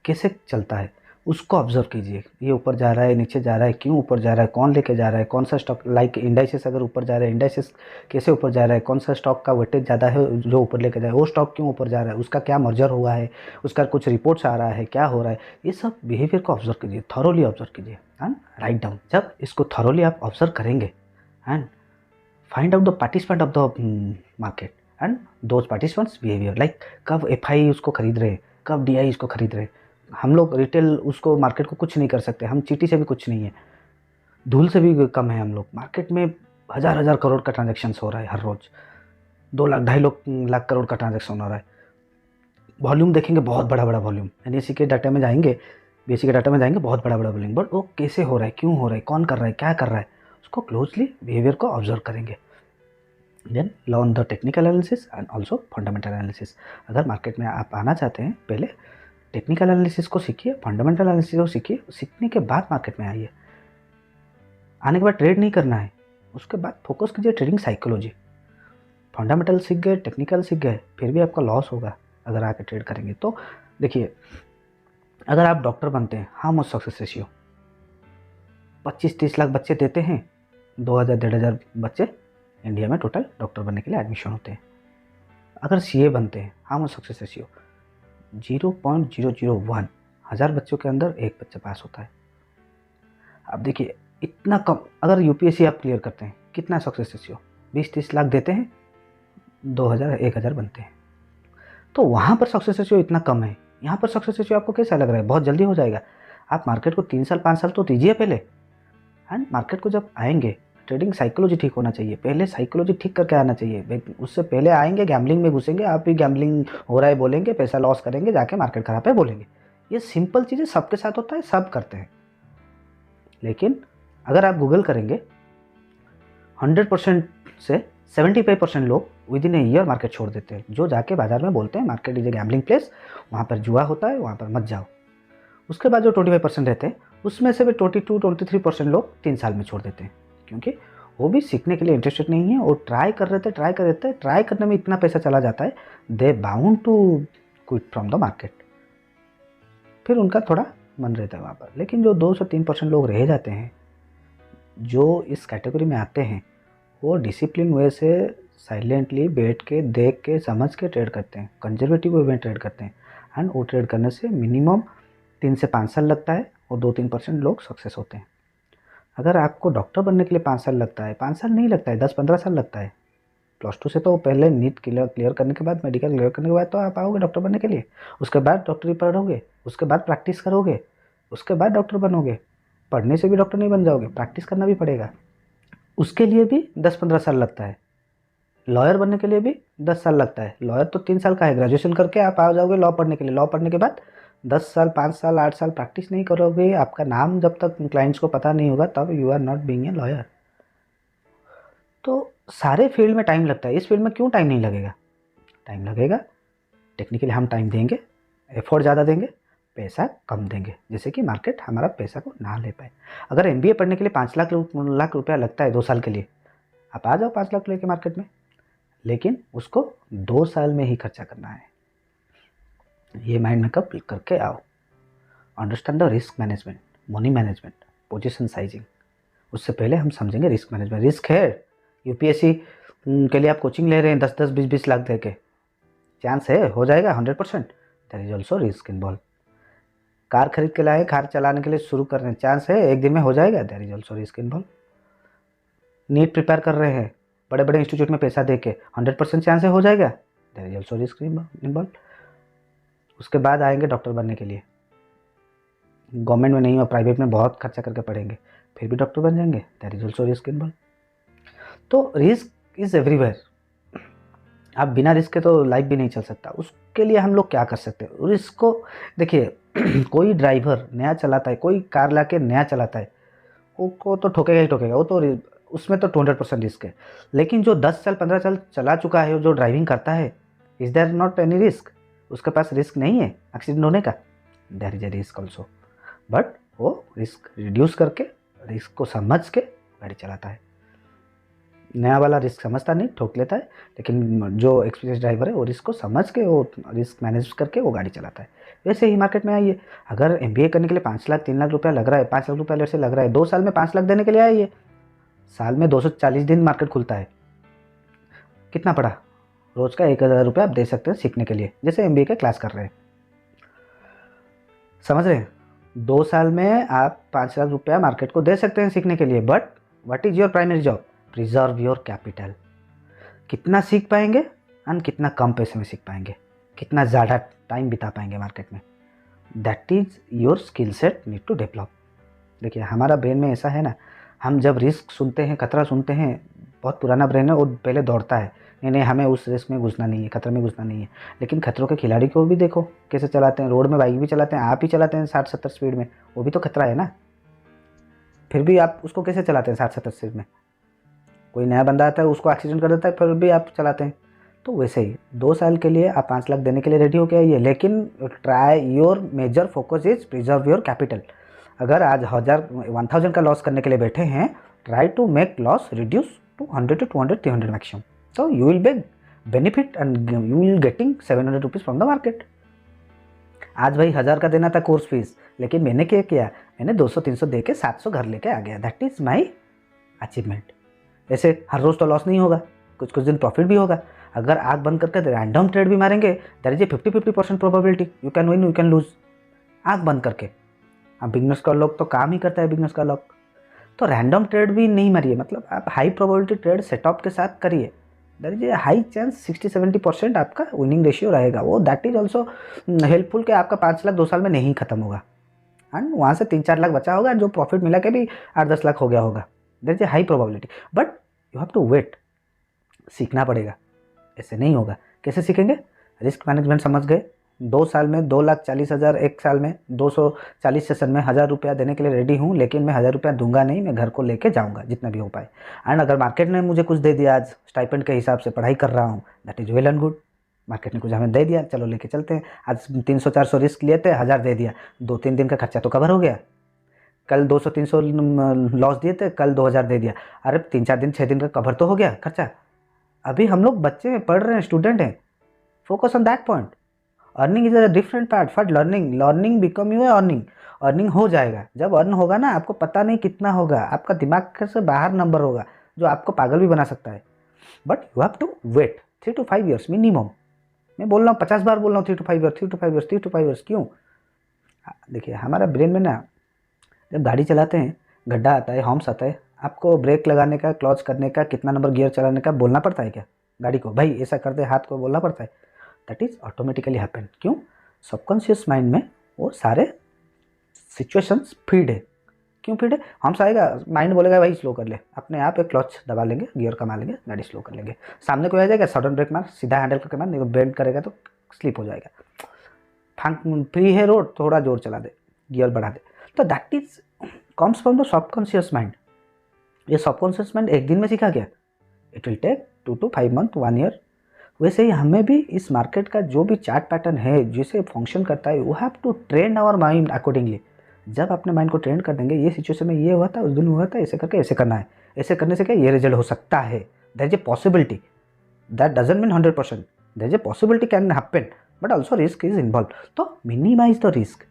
S1: कैसे चलता है, उसको ऑब्जर्व कीजिए। ये ऊपर जा रहा है, नीचे जा रहा है, क्यों ऊपर जा रहा है, कौन लेके जा रहा है, कौन सा स्टॉक, लाइक इंडाइसेस अगर ऊपर जा रहा है, इंडाइसेस कैसे ऊपर जा रहा है, कौन सा स्टॉक का वेटेज ज़्यादा है जो ऊपर लेके जा रहा है, वो स्टॉक क्यों ऊपर जा रहा है, उसका क्या मर्जर हुआ है, उसका कुछ रिपोर्ट्स आ रहा है, क्या हो रहा है। ये सब बिहेवियर को ऑब्जर्व कीजिए, थॉरोली ऑब्जर्व कीजिए एंड राइट डाउन। जब इसको थॉरोली आप ऑब्जर्व करेंगे and find out the participant of the market and those participants behaviour, like कब FI उसको खरीद रहे हैं, कब DI उसको खरीद रहे हैं। हम लोग रिटेल उसको मार्केट को कुछ नहीं कर सकते, हम चीटी से भी कुछ नहीं है, धूल से भी कम है हम लोग। मार्केट में हज़ार करोड़ का ट्रांजैक्शंस हो रहा है हर रोज़, 2 लाख 2.5 लाख करोड़ का ट्रांजैक्शन हो रहा है। वॉल्यूम देखेंगे, बहुत बड़ा वॉल्यूम। NSE के डाटा में जाएंगे, BSE के डाटा में जाएंगे, बहुत बड़ा वॉल्यूम। बट वो कैसे हो रहा है, क्यों हो रहा है, कौन कर रहा है, क्या कर रहा है, उसको क्लोजली बिहेवियर को ऑब्जर्व करेंगे। Then learn the technical analysis and also fundamental analysis. अगर मार्केट में आप आना चाहते हैं, पहले टेक्निकल एनालिसिस को सीखिए, फंडामेंटल एनालिसिस को सीखिए, सीखने के बाद मार्केट में आइए। आने के बाद ट्रेड नहीं करना है, उसके बाद फोकस कीजिए ट्रेडिंग साइकोलॉजी। फंडामेंटल सीख गए, टेक्निकल सीख गए, फिर भी आपका लॉस होगा अगर आके ट्रेड करेंगे। तो देखिए, अगर आप डॉक्टर बनते हैं, how much success ratio, 25-30 lakh बच्चे देते हैं, 2000-1500 बच्चे इंडिया में टोटल डॉक्टर बनने के लिए एडमिशन होते हैं। अगर CA बनते हैं, हाउ मच सक्सेस रेशियो, 0.001। 1000 बच्चों के अंदर एक बच्चा पास होता है। अब देखिए इतना कम, अगर यूपीएससी आप क्लियर करते हैं कितना सक्सेस रेशियो, 20-30 लाख देते हैं, 2000 1000 बनते हैं। तो वहाँ पर सक्सेस रेशियो इतना कम है, यहाँ पर सक्सेस रेशियो आपको कैसा लग रहा है? बहुत जल्दी हो जाएगा। आप मार्केट को 3 साल 5 साल तो दीजिए पहले, एंड मार्केट को जब आएंगे, ट्रेडिंग साइकोलॉजी ठीक होना चाहिए, पहले साइकोलॉजी ठीक करके आना चाहिए। उससे पहले आएंगे गैम्बलिंग में घुसेंगे, आप भी गैम्बलिंग हो रहा है बोलेंगे, पैसा लॉस करेंगे, जाके मार्केट खराब है बोलेंगे। ये सिंपल चीज़ें सबके साथ होता है, सब करते हैं। लेकिन अगर आप गूगल करेंगे, 100% से 75% लोग with in a year market छोड़ देते हैं। जो जाके बाजार में बोलते हैं market is a gambling place, वहाँ पर जुआ होता है, वहाँ पर मत जाओ। उसके बाद जो 25% रहते हैं, उसमें से भी 22-23% लोग 3 साल में छोड़ देते हैं, क्योंकि वो भी सीखने के लिए इंटरेस्टेड नहीं है। वो ट्राई करने में इतना पैसा चला जाता है, they bound to quit from the market. फिर उनका थोड़ा मन रहता है वहाँ पर। लेकिन जो 2 से 3% लोग रह जाते हैं, जो इस कैटेगरी में आते हैं, वो डिसिप्लिन वे से साइलेंटली बैठ के देख के समझ के ट्रेड करते हैं, कंजर्वेटिव वे में ट्रेड करते हैं। एंड वो ट्रेड करने से मिनिमम 3 से 5 साल लगता है और 2-3% लोग सक्सेस होते हैं। अगर आपको डॉक्टर बनने के लिए 5 साल लगता है, 5 साल नहीं लगता है, 10-15 साल लगता है। +2 से तो पहले नीट क्लियर करने के बाद, मेडिकल क्लियर करने के बाद तो आप आओगे डॉक्टर बनने के लिए। उसके बाद डॉक्टरी पढ़ोगे, उसके बाद प्रैक्टिस करोगे, उसके बाद डॉक्टर बनोगे। पढ़ने से भी डॉक्टर नहीं बन जाओगे, प्रैक्टिस करना भी पड़ेगा, उसके लिए भी 10-15 साल लगता है। लॉयर बनने के लिए भी 10 साल लगता है। लॉयर तो 3 साल का है, ग्रेजुएशन करके आप आ जाओगे लॉ पढ़ने के लिए। लॉ पढ़ने के बाद 10 साल 5 साल 8 साल प्रैक्टिस नहीं करोगे, आपका नाम जब तक क्लाइंट्स को पता नहीं होगा, तब you are not being a lawyer. तो सारे फील्ड में टाइम लगता है। इस फील्ड में क्यों टाइम नहीं लगेगा? टाइम लगेगा, टेक्निकली हम टाइम देंगे, एफर्ट ज़्यादा देंगे, पैसा कम देंगे, जैसे कि मार्केट हमारा पैसा को ना ले पाए। अगर MBA पढ़ने के लिए 5 लाख रुपया लगता है 2 साल के लिए, आप आ जाओ 5 लाख लेके मार्केट में, लेकिन उसको 2 साल में ही खर्चा करना है। ये माइंड मेकअप करके आओ। Understand the risk management, money management, position sizing. उससे पहले हम समझेंगे रिस्क मैनेजमेंट। रिस्क है, यूपीएससी के लिए आप कोचिंग ले रहे हैं 10-10 20-20 लाख दे के, चांस है हो जाएगा 100%, there is also risk involve. Car खरीद के लाए, कार चलाने के लिए शुरू कर रहे हैं, चांस है एक दिन में हो जाएगा, there is also risk involve. NEET prepare कर रहे हैं बड़े बड़े इंस्टीट्यूट में पैसा दे के, 100% चांस है हो जाएगा, there is also risk involve. उसके बाद आएंगे डॉक्टर बनने के लिए, गवर्नमेंट में नहीं और प्राइवेट में बहुत खर्चा करके पढ़ेंगे, फिर भी डॉक्टर बन जाएंगे, there is also risk involve. तो रिस्क इज एवरीवेयर। आप बिना रिस्क के तो लाइफ भी नहीं चल सकता। उसके लिए हम लोग क्या कर सकते हैं? रिस्क को देखिए, कोई ड्राइवर नया चलाता है, कोई कार ला के नया चलाता है, वो तो ठोकेगा ही ठोकेगा, वो तो उसमें तो 200% रिस्क है। लेकिन जो 10 साल 15 साल चला चुका है, जो ड्राइविंग करता है, is there not any risk? उसके पास रिस्क नहीं है एक्सीडेंट होने का, there is a risk also, but वो रिस्क रिड्यूस करके, रिस्क को समझ के गाड़ी चलाता है। नया वाला रिस्क समझता नहीं, ठोक लेता है, लेकिन जो एक्सपीरियंस ड्राइवर है वो रिस्क को समझ के, वो रिस्क मैनेज करके वो गाड़ी चलाता है। वैसे ही मार्केट में आइए, अगर MBA करने के लिए 5 लाख 3 लाख रुपया लग रहा है, 5 लाख रुपया से लग रहा है, 2 साल में 5 लाख देने के लिए आइए। साल में 240 दिन मार्केट खुलता है, कितना पड़ा? रोज़ का 1000 रुपया आप दे सकते हैं सीखने के लिए, जैसे MBA का क्लास कर रहे हैं, समझ रहे हैं? 2 साल में आप 5 लाख रुपया मार्केट को दे सकते हैं सीखने के लिए, but what is your primary job? Preserve your capital. कितना सीख पाएंगे एंड कितना कम पैसे में सीख पाएंगे, कितना ज़्यादा टाइम बिता पाएंगे मार्केट में, that is your skill set need to develop. देखिए हमारा ब्रेन में ऐसा है ना, हम जब रिस्क सुनते हैं, खतरा सुनते हैं, बहुत पुराना ब्रेन है, वो पहले दौड़ता है, नहीं हमें उस रिस्क में घुसना नहीं है, खतरे में घुसना नहीं है। लेकिन खतरों के खिलाड़ी को भी देखो कैसे चलाते हैं, रोड में बाइक भी चलाते हैं, आप ही चलाते हैं 60-70 स्पीड में, वो भी तो खतरा है ना। फिर भी आप उसको कैसे चलाते हैं 60-70 स्पीड में? कोई नया बंदा आता है, उसको एक्सीडेंट कर देता है, फिर भी आप चलाते हैं। तो वैसे ही 2 साल के लिए आप 5 लाख देने के लिए रेडी हो के आइए, लेकिन try your major focus is preserve your capital. अगर आज 1000 का लॉस करने के लिए बैठे हैं, try to make loss reduce to 100 to 200 300 maximum, so you will be benefit and you will getting 700 rupees from the market. आज भाई 1000 का देना था कोर्स फीस, लेकिन मैंने क्या किया, मैंने 200-300 दे के 700 घर लेके आ गया, दैट इज़ माई अचीवमेंट। ऐसे हर रोज़ तो लॉस नहीं होगा, कुछ कुछ दिन प्रॉफिट भी होगा। अगर आग बंद करके रैंडम ट्रेड भी मारेंगे, there is a 50-50% probability, you can win you can lose. आंख बंद करके। अब बिगनर्स का लोग तो काम ही करता है बिगनर्स का लोग, तो रैंडम ट्रेड भी नहीं मारिए, मतलब आप हाई प्रोबेबिलिटी ट्रेड सेटअप के साथ करिए। There is a high chance 60-70% आपका विनिंग रेशियो रहेगा, वो दैट इज ऑल्सो हेल्पफुल कि आपका 5 लाख 2 साल में नहीं खत्म होगा, एंड वहाँ से 3-4 लाख बचा होगा, जो प्रॉफिट मिला के भी 8-10 लाख हो गया होगा। There is a high probability, but you have to wait, सीखना पड़ेगा, ऐसे नहीं होगा। कैसे सीखेंगे? रिस्क मैनेजमेंट समझ गए, 2 साल में 2,40,000, 1 साल में 240 सेशन में 1,000 रुपया देने के लिए रेडी हूँ, लेकिन मैं 1,000 रुपया दूंगा नहीं, मैं घर को लेके जाऊँगा जितना भी हो पाए। एंड अगर मार्केट ने मुझे कुछ दे दिया, आज स्टाइपेंड के हिसाब से पढ़ाई कर रहा हूँ, that is well and good. Market ने कुछ हमें दे दिया, चलो लेके चलते हैं। आज 300-400 रिस्क लिए थे, 1,000 दे दिया, 2-3 दिन का खर्चा तो कवर हो गया। कल 200-300 लॉस दिए थे, कल 2,000 दे दिया, अरे 3-4 दिन 6 दिन का कवर तो हो गया खर्चा। अभी हम लोग बच्चे हैं, पढ़ रहे हैं, स्टूडेंट हैं, focus on that point. Earning is a different part for learning, learning become you earning. Earning हो जाएगा, जब अर्न होगा ना, आपको पता नहीं कितना होगा, आपका दिमाग से बाहर नंबर होगा जो आपको पागल भी बना सकता है। But you have to wait 3 to 5 years minimum. मैं बोल रहा हूँ 50 बार बोल रहा हूँ 3 to 5 years, 3 to 5 years, 3 to 5 years. क्यों? देखिए, हमारा ब्रेन में ना, जब गाड़ी चलाते हैं, गड्ढा आता है, हॉर्न्स आता है, आपको ब्रेक लगाने का, क्लच करने का, कितना नंबर गियर चलाने का बोलना पड़ता है क्या गाड़ी को? भाई ऐसा कर दे, हाथ को बोलना पड़ता है? That is automatically happen. क्यों? सबकॉन्शियस माइंड में वो सारे सिचुएशंस फीड है। क्यों फीड है? हम आएगा, माइंड बोलेगा भाई स्लो कर ले, अपने आप एक क्लच दबा लेंगे, गियर कमा लेंगे, गाड़ी स्लो कर लेंगे। सामने कोई आ जाएगा, सडन ब्रेक मार, सीधा हैंडल करके मार, नहीं तो बेंड करेगा तो स्लिप हो जाएगा। फांक फ्री है रोड, थोड़ा जोर चला दे, गियर बढ़ा दे। तो that is comes from the subconscious mind. ये सबकॉन्शियस माइंड एक दिन में सीखा गया, it will take 2 to 5 month, 1 year. वैसे ही हमें भी इस मार्केट का जो भी चार्ट पैटर्न है, जिसे फंक्शन करता है, वो have to train our mind accordingly. जब अपने माइंड को ट्रेन कर देंगे, ये सिचुएशन में ये हुआ था, उस दिन हुआ था, ऐसे करके ऐसे करना है, ऐसे करने से क्या ये रिजल्ट हो सकता है, that is a possibility. That doesn't mean 100%, that is a possibility can happen, but also risk is involve. तो मिनिमाइज द रिस्क,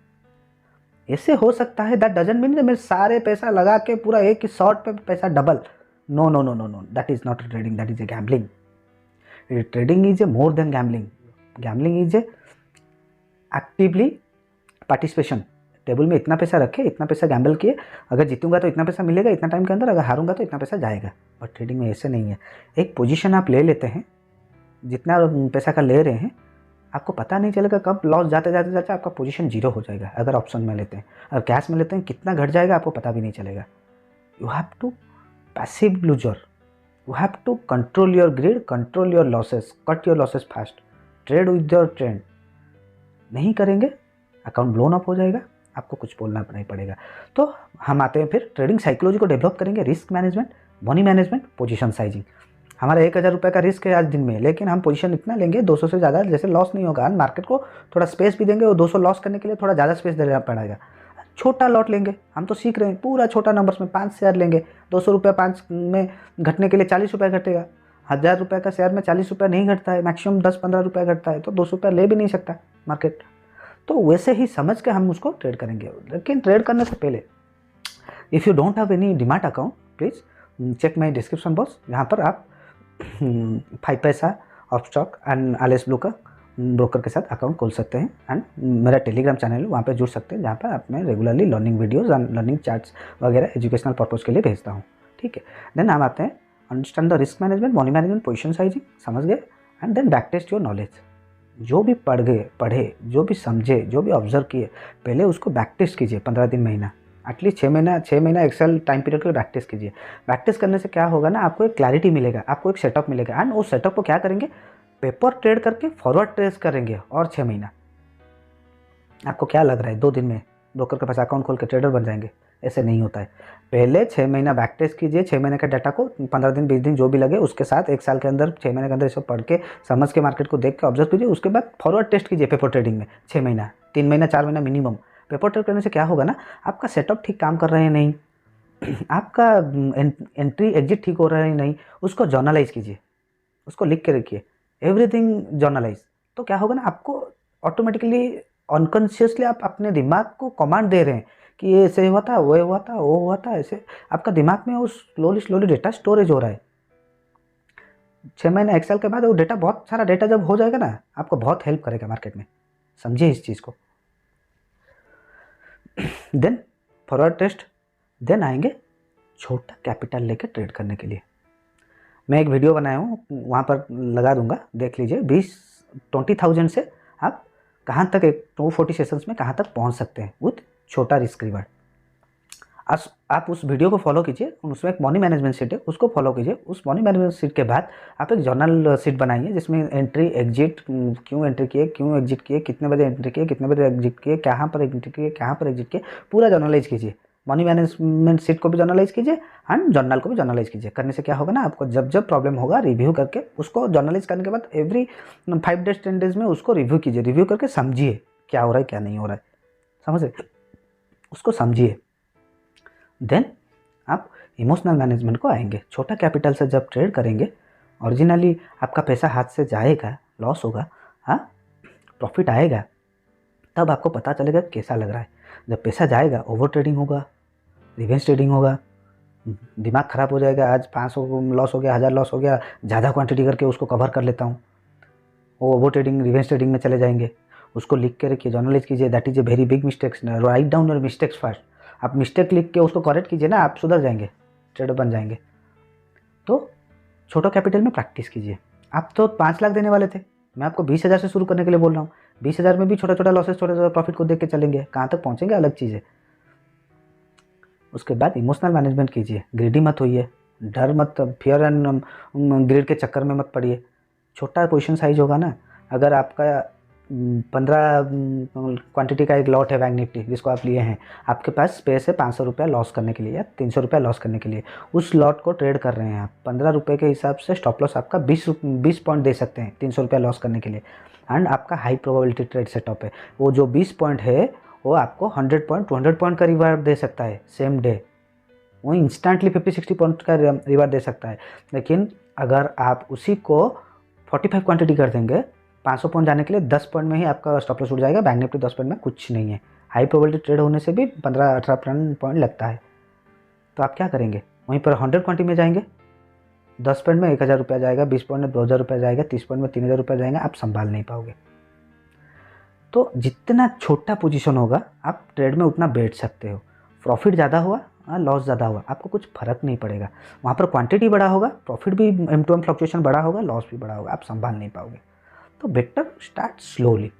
S1: ऐसे हो सकता है। दैट डजंट मीन मैं सारे पैसा लगा के पूरा एक ही शॉट पे पैसा double, no no no no no, that is not trading, that is a gambling. Trading is a more than gambling. Gambling is a actively participation. Table में इतना पैसा रखे, इतना पैसा गैम्बल किए, अगर जीतूंगा तो इतना पैसा मिलेगा इतना टाइम के अंदर, अगर हारूंगा तो इतना पैसा जाएगा। बट ट्रेडिंग में ऐसे नहीं है। एक पोजीशन आप ले लेते हैं, जितना पैसा का ले रहे हैं, आपको पता नहीं चलेगा कब लॉस जाते जाते जाते आपका पोजीशन 0 हो जाएगा। अगर ऑप्शन में लेते हैं, अगर कैश में लेते हैं, कितना घट जाएगा आपको पता भी नहीं चलेगा। You have to passive loser, you have to control your greed, control your losses, cut your losses fast, trade with your trend। नहीं करेंगे, अकाउंट ब्लोन अप हो जाएगा, आपको कुछ बोलना नहीं पड़ेगा। तो हम आते हैं फिर ट्रेडिंग साइकोलॉजी को डेवलप करेंगे, risk management, money management, position sizing. हमारा 1,000 रुपये का रिस्क है आज दिन में, लेकिन हम पोजीशन इतना लेंगे 200 से ज़्यादा, जैसे लॉस नहीं होगा। मार्केट को थोड़ा स्पेस भी देंगे, वो 200 लॉस करने के लिए थोड़ा ज़्यादा स्पेस देना पड़ेगा। छोटा लॉट लेंगे, हम तो सीख रहे हैं, पूरा छोटा नंबर्स में 5 शेयर लेंगे। 200 रुपये 5 में घटने के लिए 40 रुपये घटेगा। 1,000 रुपये का शेयर में 40 रुपये नहीं घटता है, मैक्सिमम 10-15 रुपये घटता है, तो 200 रुपये ले भी नहीं सकता मार्केट। तो वैसे ही समझ के हम उसको ट्रेड करेंगे। लेकिन ट्रेड करने से पहले, if you don't have any demat account, please check my description box, यहाँ पर आप 5 पैसा, अपस्टॉक एंड एलएस ब्लू का ब्रोकर के साथ अकाउंट खोल सकते हैं। एंड मेरा टेलीग्राम चैनल है, वहाँ पे जुड़ सकते हैं, जहाँ पर आप मैं regularly learning videos and learning charts वगैरह एजुकेशनल पर्पज़ के लिए भेजता हूँ। ठीक है, देन हम आते हैं understand the risk management, money management, position sizing, समझ गए। And then back test your knowledge. जो भी पढ़े, जो भी समझे, जो भी ऑब्जर्व किए, पहले उसको बैक टेस्ट कीजिए 15 दिन, महीना, एटलीस्ट 6 महीना एक्सेल टाइम पीरियड के लिए बैक टेस्ट कीजिए। बैक टेस्ट करने से क्या होगा ना, आपको एक क्लैरिटी मिलेगा, आपको एक सेटअप मिलेगा। एंड उस सेटअप को क्या करेंगे, पेपर ट्रेड करके फॉरवर्ड ट्रेड करेंगे। और 6 महीना, आपको क्या लग रहा है 2 दिन में ब्रोकर के पास अकाउंट खोल के ट्रेडर बन जाएंगे? ऐसे नहीं होता है। पहले 6 महीना बैक टेस्ट कीजिए, 6 महीने का डाटा को 15 दिन 20 दिन जो भी लगे उसके साथ 1 साल के अंदर 6 महीने के अंदर इसको पढ़ के समझ के मार्केट को देख के ऑब्जर्व कीजिए। उसके बाद फॉरवर्ड टेस्ट कीजिए पेपर ट्रेडिंग में 6 महीना, 3 महीना 4 महीना मिनिमम। पेपर ट्रेड करने से क्या होगा ना, आपका सेटअप ठीक काम कर रहे हैं नहीं, आपका एंट्री एग्जिट ठीक हो रहा है नहीं, उसको जर्नलाइज कीजिए, उसको लिख के रखिए, एवरीथिंग जर्नलाइज। तो क्या होगा ना, आपको ऑटोमेटिकली अनकॉन्शियसली आप अपने दिमाग को कमांड दे रहे हैं कि ये ऐसे हुआ था, वो हुआ था, वो हुआ था, ऐसे आपका दिमाग में वो स्लोली डेटा स्टोरेज हो रहा है। 6 महीने एक्सेल के बाद वो डेटा, बहुत सारा डेटा जब हो जाएगा ना, आपको बहुत हेल्प करेगा मार्केट में। समझिए इस चीज़ को। देन फॉरवर्ड टेस्ट, देन आएंगे छोटा कैपिटल लेके ट्रेड करने के लिए। मैं एक वीडियो बनाया हूँ, वहाँ पर लगा दूंगा, देख लीजिए। 20,000 से आप कहाँ तक, एक 240 सेशंस में कहाँ तक पहुँच सकते हैं विथ छोटा रिस्क रिवार्ड। आप उस वीडियो को फॉलो कीजिए, उसमें एक मनी मैनेजमेंट शीट है, उसको फॉलो कीजिए। उस मनी मैनेजमेंट शीट के बाद आप एक जर्नल शीट बनाइए जिसमें एंट्री एग्जिट, क्यों एंट्री किए, क्यों एग्जिट किए, कितने बजे एंट्री किए, कितने बजे एग्जिट किए, कहाँ पर एंट्री किए, कहाँ पर एग्जिट किए, पूरा जर्नलाइज कीजिए। मनी मैनेजमेंट शीट को भी जर्नलाइज कीजिए एंड जर्नल को भी जर्नलाइज कीजिए। करने से क्या होगा ना, आपको जब जब प्रॉब्लम होगा रिव्यू करके, उसको जर्नलाइज करने के बाद एवरी 5 डेज 10 डेज में उसको रिव्यू कीजिए। रिव्यू करके समझिए क्या हो रहा है, क्या नहीं हो रहा है, समझ रहे, उसको समझिए। देन आप इमोशनल मैनेजमेंट को आएंगे। छोटा कैपिटल से जब ट्रेड करेंगे, ओरिजिनली आपका पैसा हाथ से जाएगा, लॉस होगा, हाँ, प्रॉफिट आएगा, तब आपको पता चलेगा कैसा लग रहा है। जब पैसा जाएगा, ओवर ट्रेडिंग होगा, रिवेंज ट्रेडिंग होगा, दिमाग ख़राब हो जाएगा। आज 500 लॉस हो गया, 1000 लॉस हो गया, ज़्यादा क्वांटिटी करके उसको कवर कर लेता हूँ, वो ओवर ट्रेडिंग, रिवेंज ट्रेडिंग में चले जाएंगे। उसको लिख के रखिए, जर्नलाइज कीजिए। That is a very big mistakes. Write down your mistakes first. आप मिस्टेक लिख के उसको करेक्ट कीजिए ना, आप सुधर जाएंगे, ट्रेडर बन जाएंगे। तो छोटा कैपिटल में प्रैक्टिस कीजिए। आप तो 5 लाख देने वाले थे, मैं आपको 20,000 से शुरू करने के लिए बोल रहा हूँ। 20,000 में भी छोटा छोटा लॉसेस, छोटा छोटा प्रॉफिट को देख के चलेंगे, कहाँ तक पहुँचेंगे अलग चीज़ है। उसके बाद इमोशनल मैनेजमेंट कीजिए। ग्रीडी मत होइए, डर मत, फियर एंड ग्रीड के चक्कर में मत पड़िए। छोटा पोजीशन साइज होगा ना, अगर आपका 15 क्वांटिटी का एक लॉट है बैंक निफ्टी जिसको आप लिए हैं, आपके पास स्पेस है 500 रुपया लॉस करने के लिए या 300 रुपया लॉस करने के लिए, उस लॉट को ट्रेड कर रहे हैं आप 15 रुपये के हिसाब से, स्टॉप लॉस आपका 20 पॉइंट दे सकते हैं 300 रुपया लॉस करने के लिए। एंड आपका हाई प्रोबेबिलिटी ट्रेड सेटअप है, वो जो 20 पॉइंट है वो आपको 100 पॉइंट 200 पॉइंट का रिवार्ड दे सकता है सेम डे। वो इंस्टेंटली 50-60 पॉइंट का रिवार्ड दे सकता है। लेकिन अगर आप उसी को 45 क्वांटिटी कर देंगे, 500 पॉइंट जाने के लिए 10 पॉइंट में ही आपका स्टॉप लॉस उठ जाएगा। बैंक निफ्टी 10 पॉइंट में कुछ नहीं है। हाई प्रोबेबिलिटी ट्रेड होने से भी 15-18 पॉइंट लगता है। तो आप क्या करेंगे, वहीं पर 100 क्वांटिटी में जाएंगे, 10 पॉइंट में 1,000 रुपया जाएगा, 20 पॉइंट में 2,000 रुपया जाएगा, 30 पॉइंट में 3,000 रुपया जाएगा, आप संभाल नहीं पाओगे। तो जितना छोटा पोजीशन होगा आप ट्रेड में उतना बैठ सकते हो। प्रॉफिट ज़्यादा हुआ, लॉस ज़्यादा हुआ, आपको कुछ फर्क नहीं पड़ेगा। वहाँ पर क्वांटिटी बड़ा होगा, प्रॉफिट भी M2M फ्लक्चुएशन बड़ा होगा, लॉस भी बड़ा होगा, आप संभाल नहीं पाओगे। तो better start slowly.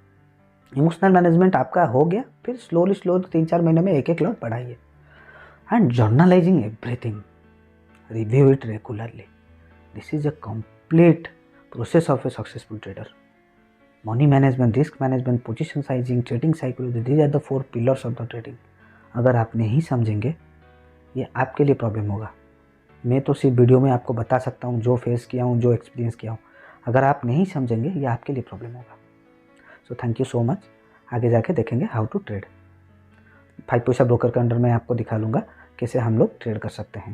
S1: Emotional management आपका हो गया, फिर स्लोली 3-4 महीने में एक लॉट बढ़ाइए। And journalizing everything, review it regularly. This is a complete process of a successful trader. Money management, risk management, position sizing, trading psychology, these are the 4 pillars of the trading. अगर आप नहीं समझेंगे, ये आपके लिए problem होगा। मैं तो सिर्फ वीडियो में आपको बता सकता हूँ जो फेस किया हूँ, जो एक्सपीरियंस किया हूँ। अगर आप नहीं समझेंगे, ये आपके लिए प्रॉब्लम होगा। So thank you so much. आगे जाके देखेंगे हाउ टू ट्रेड। 5 पैसा ब्रोकर के अंडर में आपको दिखा लूँगा कैसे हम लोग ट्रेड कर सकते हैं।